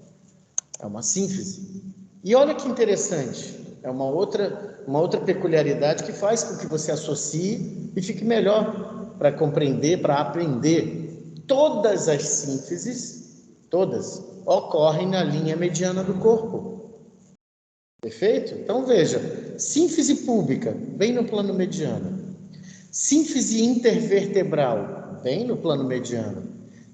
É uma sínfise. E olha que interessante, é uma outra peculiaridade que faz com que você associe e fique melhor para compreender, para aprender. Todas as sínfises, todas, ocorrem na linha mediana do corpo. Perfeito? Então veja, sínfise púbica, bem no plano mediano. Sínfise intervertebral, bem no plano mediano.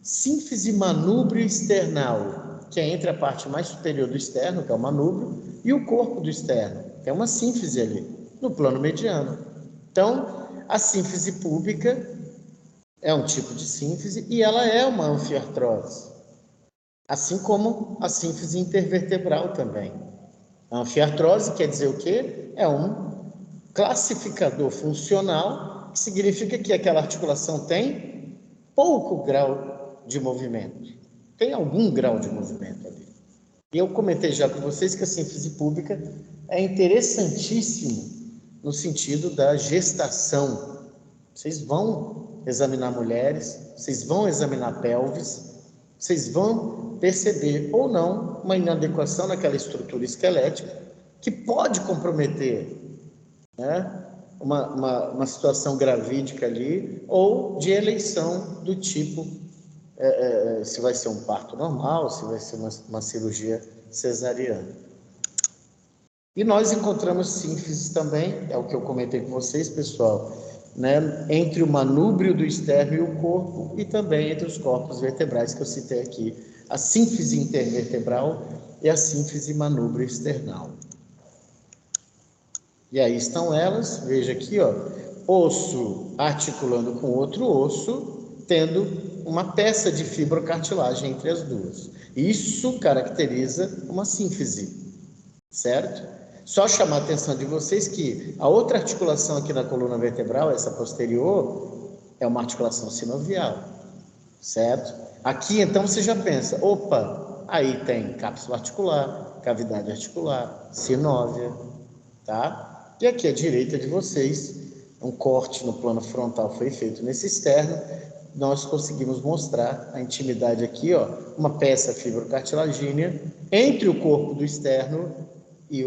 Sínfise manúbrio external, que é entre a parte mais superior do externo, que é o manúbrio, e o corpo do externo, que é uma sínfise ali, no plano mediano. Então, a sínfise púbica é um tipo de sínfise e ela é uma anfiartrose, assim como a sínfise intervertebral também. A anfiartrose quer dizer o quê? É um classificador funcional, que significa que aquela articulação tem pouco grau de movimento. Tem algum grau de movimento ali. E eu comentei já com vocês que a sínfise púbica é interessantíssimo no sentido da gestação. Vocês vão examinar mulheres, vocês vão examinar pelvis, vocês vão perceber ou não uma inadequação naquela estrutura esquelética que pode comprometer, né, uma situação gravídica ali, ou de eleição do tipo, se vai ser um parto normal, se vai ser uma cirurgia cesariana. E nós encontramos sínfises também, é o que eu comentei com vocês, pessoal, né, entre o manúbrio do externo e o corpo, e também entre os corpos vertebrais que eu citei aqui, a sínfise intervertebral e a sínfise manúbrio external. E aí estão elas, veja aqui, ó, osso articulando com outro osso, tendo uma peça de fibrocartilagem entre as duas. Isso caracteriza uma sínfise, certo? Só chamar a atenção de vocês que a outra articulação aqui na coluna vertebral, essa posterior, é uma articulação sinovial, certo? Aqui, então, você já pensa, opa, aí tem cápsula articular, cavidade articular, sinóvia, tá? E aqui à direita de vocês, um corte no plano frontal foi feito nesse externo, nós conseguimos mostrar a intimidade aqui, ó, uma peça fibrocartilagínea entre o corpo do externo e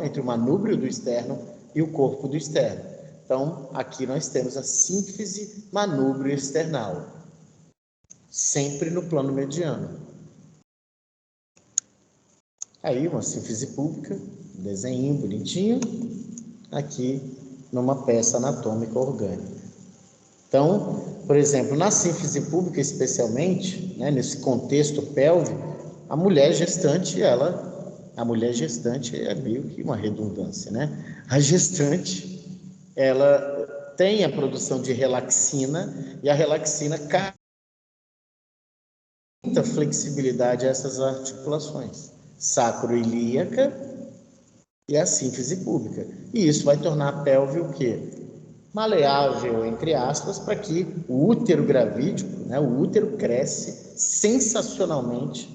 entre o manúbrio do externo e o corpo do externo. Então, aqui nós temos a sínfise manúbrio external, sempre no plano mediano. Aí, uma sínfise pública, um desenho bonitinho, aqui numa peça anatômica orgânica. Então, por exemplo, na sínfise pública especialmente, né, nesse contexto pélvico, a mulher gestante é meio que uma redundância, né? A gestante, ela tem a produção de relaxina, e a relaxina causa muita flexibilidade a essas articulações, sacroiliaca e a sínfise púbica. E isso vai tornar a pelve o quê? maleável, entre aspas, para que o útero gravídico, né, o útero cresce sensacionalmente,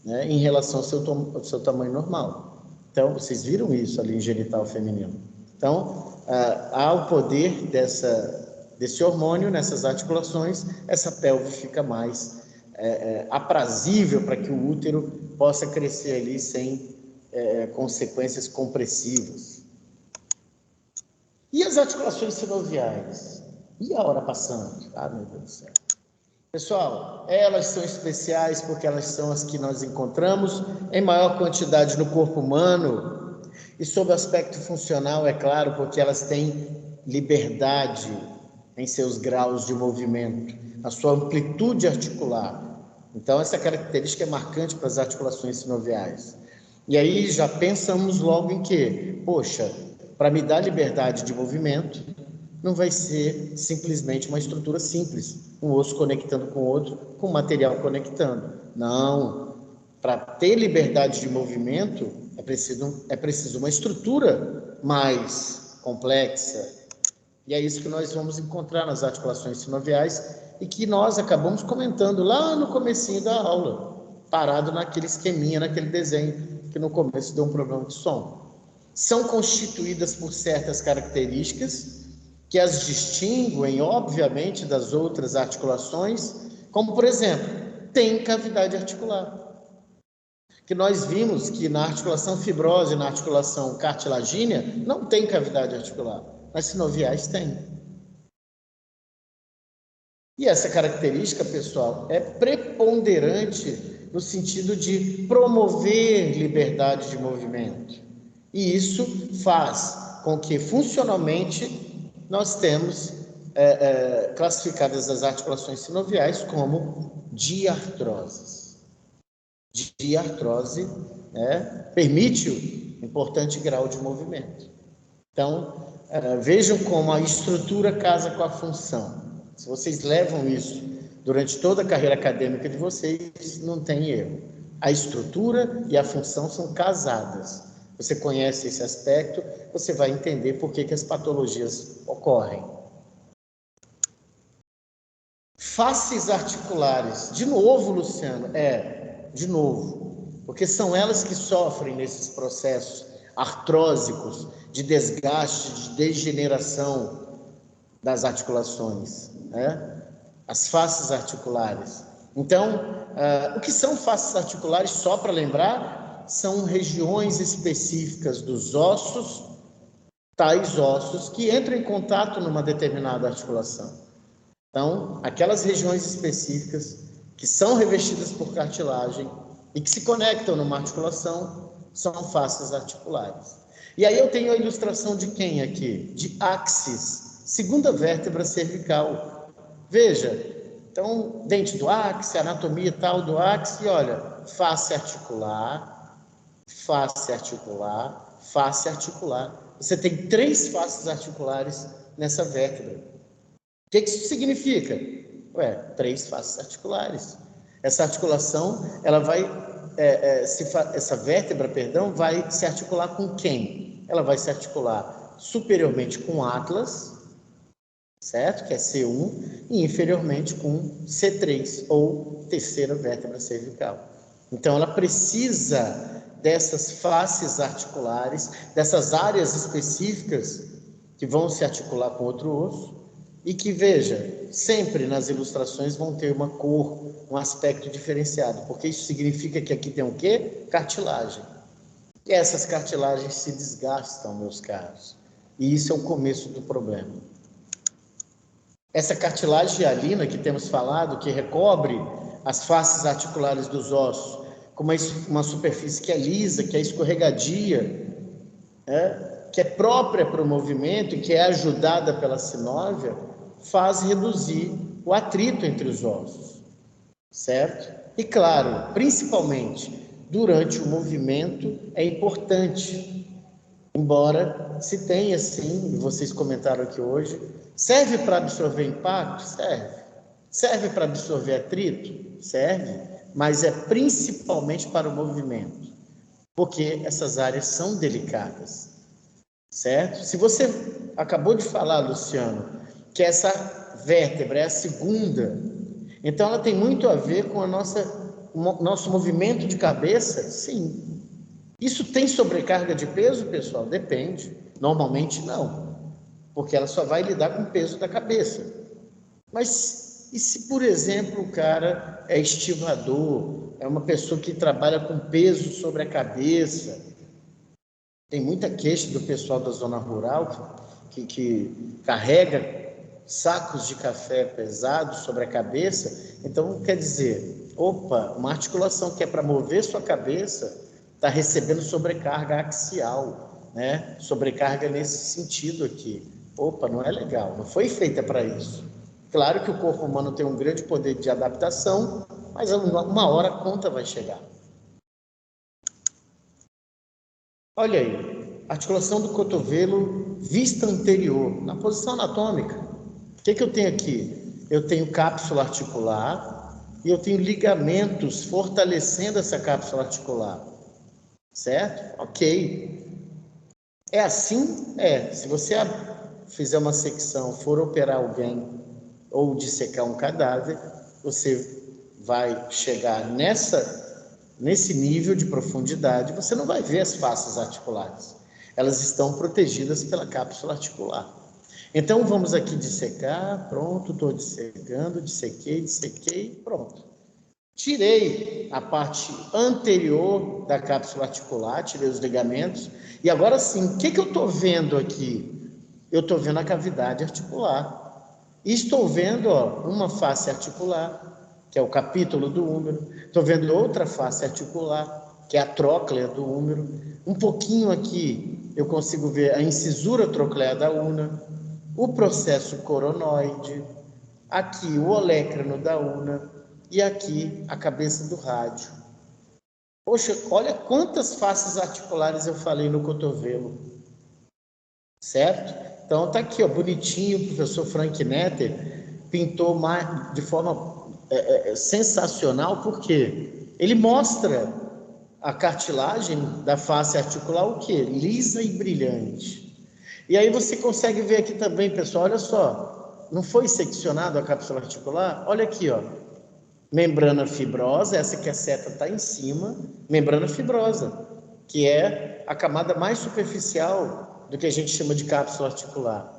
né, em relação ao seu tamanho normal. Então, vocês viram isso ali em genital feminino. Então, há o poder desse hormônio nessas articulações, essa pelve fica mais aprazível para que o útero possa crescer ali sem consequências compressivas. E as articulações sinoviais? E a hora passando? Ah, meu Deus do céu. Pessoal, elas são especiais porque elas são as que nós encontramos em maior quantidade no corpo humano e sob o aspecto funcional, é claro, porque elas têm liberdade em seus graus de movimento, a sua amplitude articular. Então, essa característica é marcante para as articulações sinoviais. E aí já pensamos logo em que, poxa, para me dar liberdade de movimento, não vai ser simplesmente uma estrutura simples, um osso conectando com o outro, com o material conectando. Não, para ter liberdade de movimento, é preciso uma estrutura mais complexa. E é isso que nós vamos encontrar nas articulações sinoviais e que nós acabamos comentando lá no comecinho da aula, parado naquele esqueminha, naquele desenho, que no começo deu um problema de som. São constituídas por certas características que as distinguem, obviamente, das outras articulações, como, por exemplo, tem cavidade articular. Que nós vimos que na articulação fibrosa e na articulação cartilagínea não tem cavidade articular, nas sinoviais tem. E essa característica, pessoal, é preponderante no sentido de promover liberdade de movimento. E isso faz com que, funcionalmente, nós temos classificadas as articulações sinoviais como diartroses. Diartrose permite um importante grau de movimento. Então, vejam como a estrutura casa com a função. Se vocês levam isso durante toda a carreira acadêmica de vocês, não tem erro. A estrutura e a função são casadas. Você conhece esse aspecto, você vai entender por que as patologias ocorrem. Faces articulares. De novo, Luciano, de novo, porque são elas que sofrem nesses processos artrósicos de desgaste, de degeneração das articulações, as faces articulares. Então, o que são faces articulares, só para lembrar, são regiões específicas dos ossos, tais ossos que entram em contato numa determinada articulação. Então, aquelas regiões específicas que são revestidas por cartilagem e que se conectam numa articulação são faces articulares. E aí eu tenho a ilustração de quem aqui? De áxis, segunda vértebra cervical. Veja, então, dente do áxis, anatomia tal do áxis, e olha, face articular, face articular, face articular. Você tem 3 faces articulares nessa vértebra. O que isso significa? 3 faces articulares. Essa articulação, ela vai, essa vértebra, vai se articular com quem? Ela vai se articular superiormente com o atlas, certo? Que é C1, e inferiormente com C3, ou terceira vértebra cervical. Então, ela precisa dessas faces articulares, dessas áreas específicas que vão se articular com outro osso e que, veja, sempre nas ilustrações vão ter uma cor, um aspecto diferenciado, porque isso significa que aqui tem o quê? Cartilagem. E essas cartilagens se desgastam, meus caros, e isso é o começo do problema. Essa cartilagem hialina que temos falado, que recobre as faces articulares dos ossos, com uma superfície que é lisa, que é escorregadia, que é própria para o movimento e que é ajudada pela sinóvia, faz reduzir o atrito entre os ossos, certo? E claro, principalmente durante o movimento é importante, embora se tenha sim, e vocês comentaram aqui hoje, serve para absorver impacto? Serve. Serve para absorver atrito? Serve. Mas é principalmente para o movimento, porque essas áreas são delicadas, certo? Se você acabou de falar, Luciano, que essa vértebra é a segunda. Então, ela tem muito a ver com nosso movimento de cabeça? Sim. Isso tem sobrecarga de peso, pessoal? Depende. Normalmente, não. Porque ela só vai lidar com o peso da cabeça. Mas, e se, por exemplo, o cara é estivador, é uma pessoa que trabalha com peso sobre a cabeça? Tem muita queixa do pessoal da zona rural que carrega sacos de café pesados sobre a cabeça. Então, quer dizer, opa, uma articulação que é para mover sua cabeça está recebendo sobrecarga axial, né? Sobrecarga nesse sentido aqui. Opa, não é legal, não foi feita para isso. Claro que o corpo humano tem um grande poder de adaptação, mas uma hora a conta vai chegar. Olha aí, articulação do cotovelo, vista anterior, na posição anatômica. O que eu tenho aqui? Eu tenho cápsula articular e eu tenho ligamentos fortalecendo essa cápsula articular. Certo? Ok. É assim? É. Se você fizer uma secção, for operar alguém ou dissecar um cadáver, você vai chegar nesse nível de profundidade, você não vai ver as faces articulares. Elas estão protegidas pela cápsula articular. Então, vamos aqui dissecar, pronto, estou dissecando, dissequei, pronto. Tirei a parte anterior da cápsula articular, tirei os ligamentos, e agora sim, o que eu estou vendo aqui? Eu estou vendo a cavidade articular. E estou vendo uma face articular, que é o capítulo do húmero. Estou vendo outra face articular, que é a tróclea do húmero. Um pouquinho aqui eu consigo ver a incisura troclear da una, o processo coronoide, aqui o olécrano da una e aqui a cabeça do rádio. Poxa, olha quantas faces articulares eu falei no cotovelo. Certo? Então tá aqui, bonitinho, o professor Frank Netter pintou de forma sensacional, porque ele mostra a cartilagem da face articular o quê? Lisa e brilhante. E aí você consegue ver aqui também, pessoal, olha só, não foi seccionado a cápsula articular? Olha aqui, membrana fibrosa, essa que a seta está em cima, membrana fibrosa, que é a camada mais superficial do que a gente chama de cápsula articular.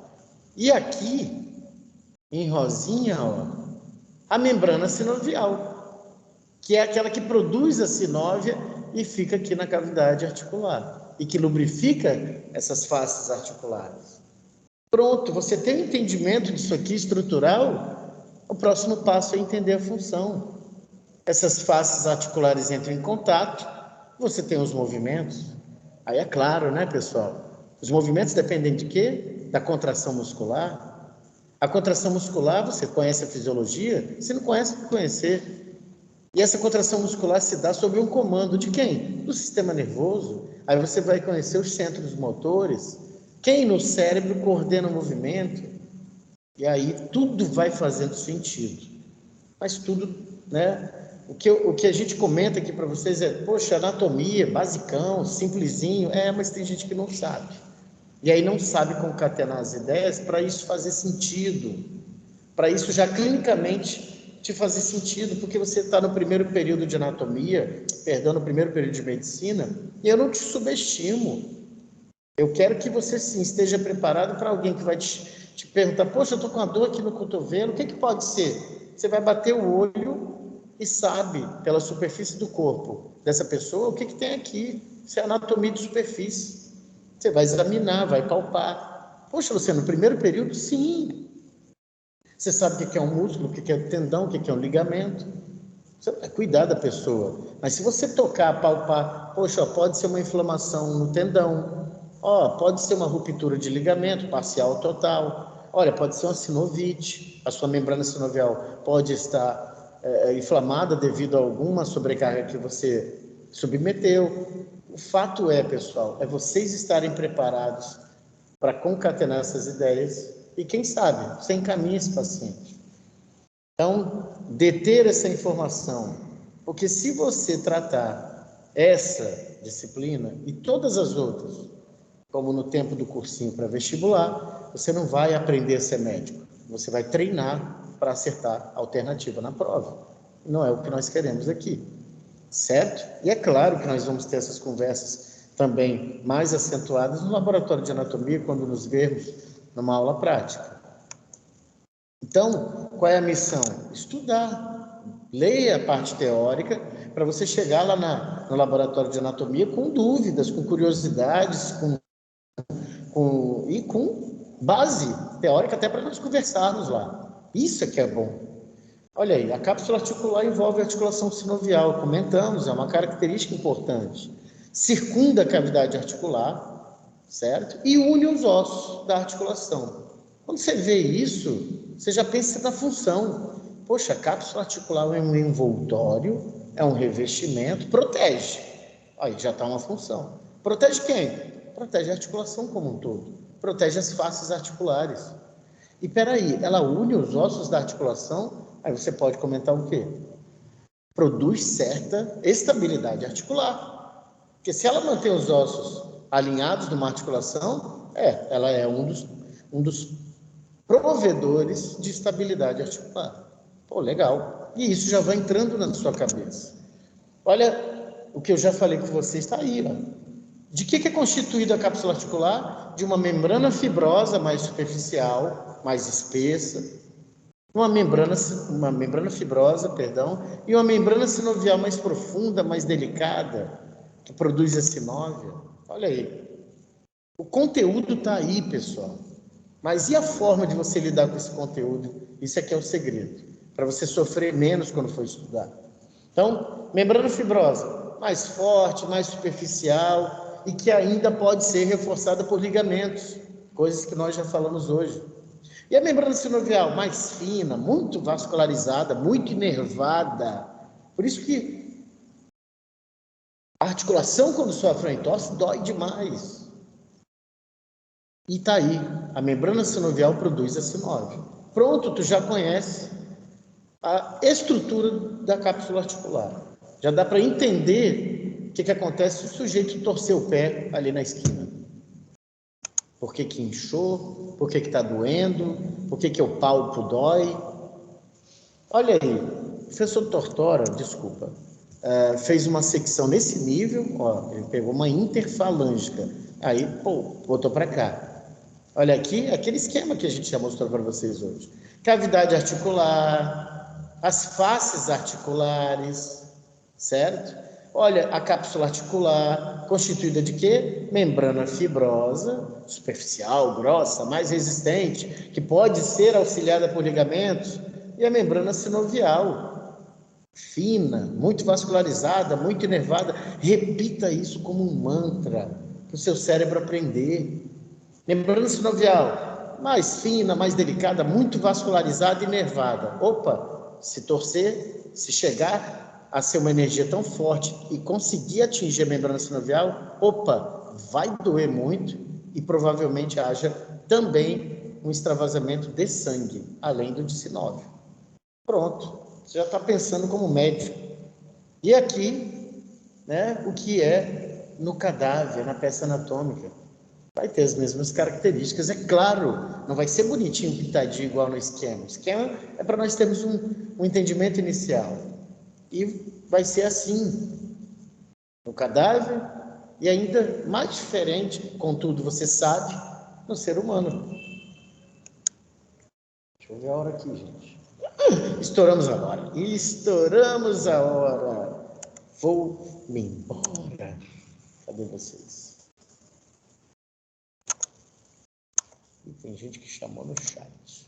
E aqui, em rosinha, a membrana sinovial, que é aquela que produz a sinóvia e fica aqui na cavidade articular, e que lubrifica essas faces articulares. Pronto, você tem um entendimento disso aqui estrutural? O próximo passo é entender a função. Essas faces articulares entram em contato, você tem os movimentos. Aí é claro, né, pessoal? Os movimentos dependem de quê? Da contração muscular. A contração muscular, você conhece a fisiologia? Se não conhece, tem que conhecer. E essa contração muscular se dá sob um comando de quem? Do sistema nervoso. Aí você vai conhecer os centros motores. Quem no cérebro coordena o movimento? E aí tudo vai fazendo sentido. Mas tudo, né? O que a gente comenta aqui para vocês é, poxa, anatomia, basicão, simplesinho. Mas tem gente que não sabe. E aí não sabe concatenar as ideias para isso fazer sentido. Para isso já clinicamente te fazer sentido, porque você está no primeiro período de anatomia, no primeiro período de medicina, e eu não te subestimo. Eu quero que você, sim, esteja preparado para alguém que vai te perguntar, poxa, eu estou com uma dor aqui no cotovelo, o que pode ser? Você vai bater o olho e sabe, pela superfície do corpo dessa pessoa, o que tem aqui. Isso é anatomia de superfície. Você vai examinar, vai palpar. Poxa, Luciano, no primeiro período, sim. Você sabe o que é um músculo, o que é um tendão, o que é um ligamento. Você vai cuidar da pessoa. Mas se você tocar, palpar, poxa, pode ser uma inflamação no tendão, pode ser uma ruptura de ligamento, parcial ou total. Olha, pode ser uma sinovite, a sua membrana sinovial pode estar inflamada devido a alguma sobrecarga que você submeteu. O fato é, pessoal, é vocês estarem preparados para concatenar essas ideias. E quem sabe, você encaminha esse paciente. Então, deter essa informação. Porque se você tratar essa disciplina e todas as outras como no tempo do cursinho para vestibular, você não vai aprender a ser médico. Você vai treinar para acertar a alternativa na prova. Não é o que nós queremos aqui, certo? E é claro que nós vamos ter essas conversas também mais acentuadas no laboratório de anatomia, quando nos vermos numa aula prática. Então, qual é a missão? Estudar. Leia a parte teórica para você chegar lá no laboratório de anatomia com dúvidas, com curiosidades, e com base teórica até para nós conversarmos lá. Isso é que é bom. Olha aí, a cápsula articular envolve a articulação sinovial, comentamos, é uma característica importante. Circunda a cavidade articular, certo? E une os ossos da articulação. Quando você vê isso, você já pensa na função. Poxa, a cápsula articular é um envoltório, é um revestimento, protege. Aí já está uma função. Protege quem? Protege a articulação como um todo. Protege as faces articulares. E peraí, ela une os ossos da articulação, aí você pode comentar o quê? Produz certa estabilidade articular. Porque se ela mantém os ossos alinhados numa articulação, ela é um dos provedores de estabilidade articular. Pô, legal. E isso já vai entrando na sua cabeça. Olha, o que eu já falei com você está aí, ó. De que é constituída a cápsula articular? De uma membrana fibrosa mais superficial, mais espessa, uma membrana fibrosa, e uma membrana sinovial mais profunda, mais delicada, que produz a sinóvia. Olha aí. O conteúdo está aí, pessoal. Mas e a forma de você lidar com esse conteúdo? Isso aqui é o segredo, para você sofrer menos quando for estudar. Então, membrana fibrosa, mais forte, mais superficial, e que ainda pode ser reforçada por ligamentos, coisas que nós já falamos hoje. E a membrana sinovial, mais fina, muito vascularizada, muito inervada. Por isso que a articulação, quando sofre uma entorse, dói demais. E está aí, a membrana sinovial produz a sinóvia. Pronto, tu já conhece a estrutura da cápsula articular. Já dá para entender o que acontece se o sujeito torcer o pé ali na esquina. Por que inchou? Por que está doendo? Por que o palpo dói? Olha aí, o professor Tortora, desculpa, fez uma secção nesse nível, ó, ele pegou uma interfalângica, aí, botou para cá. Olha aqui, aquele esquema que a gente já mostrou para vocês hoje. Cavidade articular, as faces articulares, certo? Olha, a cápsula articular, constituída de quê? Membrana fibrosa, superficial, grossa, mais resistente, que pode ser auxiliada por ligamentos, e a membrana sinovial, fina, muito vascularizada, muito inervada. Repita isso como um mantra, para o seu cérebro aprender. Membrana sinovial, mais fina, mais delicada, muito vascularizada e inervada. Opa, se torcer, se chegar a ser uma energia tão forte e conseguir atingir a membrana sinovial, vai doer muito e provavelmente haja também um extravasamento de sangue, além do de sinóvio. Pronto, você já está pensando como médico. E aqui, né, o que é no cadáver, na peça anatômica? Vai ter as mesmas características, é claro, não vai ser bonitinho, pintadinho igual no esquema. O esquema é para nós termos um entendimento inicial. E vai ser assim no cadáver e ainda mais diferente, contudo, você sabe, no ser humano. Deixa eu ver a hora aqui, gente. Estouramos a hora. Vou me embora. Cadê vocês? E tem gente que chamou no chat.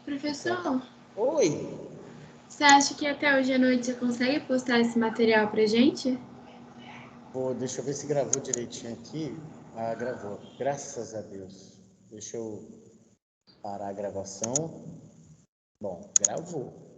Professor? Oi! Você acha que até hoje à noite você consegue postar esse material pra gente? Deixa eu ver se gravou direitinho aqui. Ah, gravou. Graças a Deus. Deixa eu parar a gravação. Bom, gravou.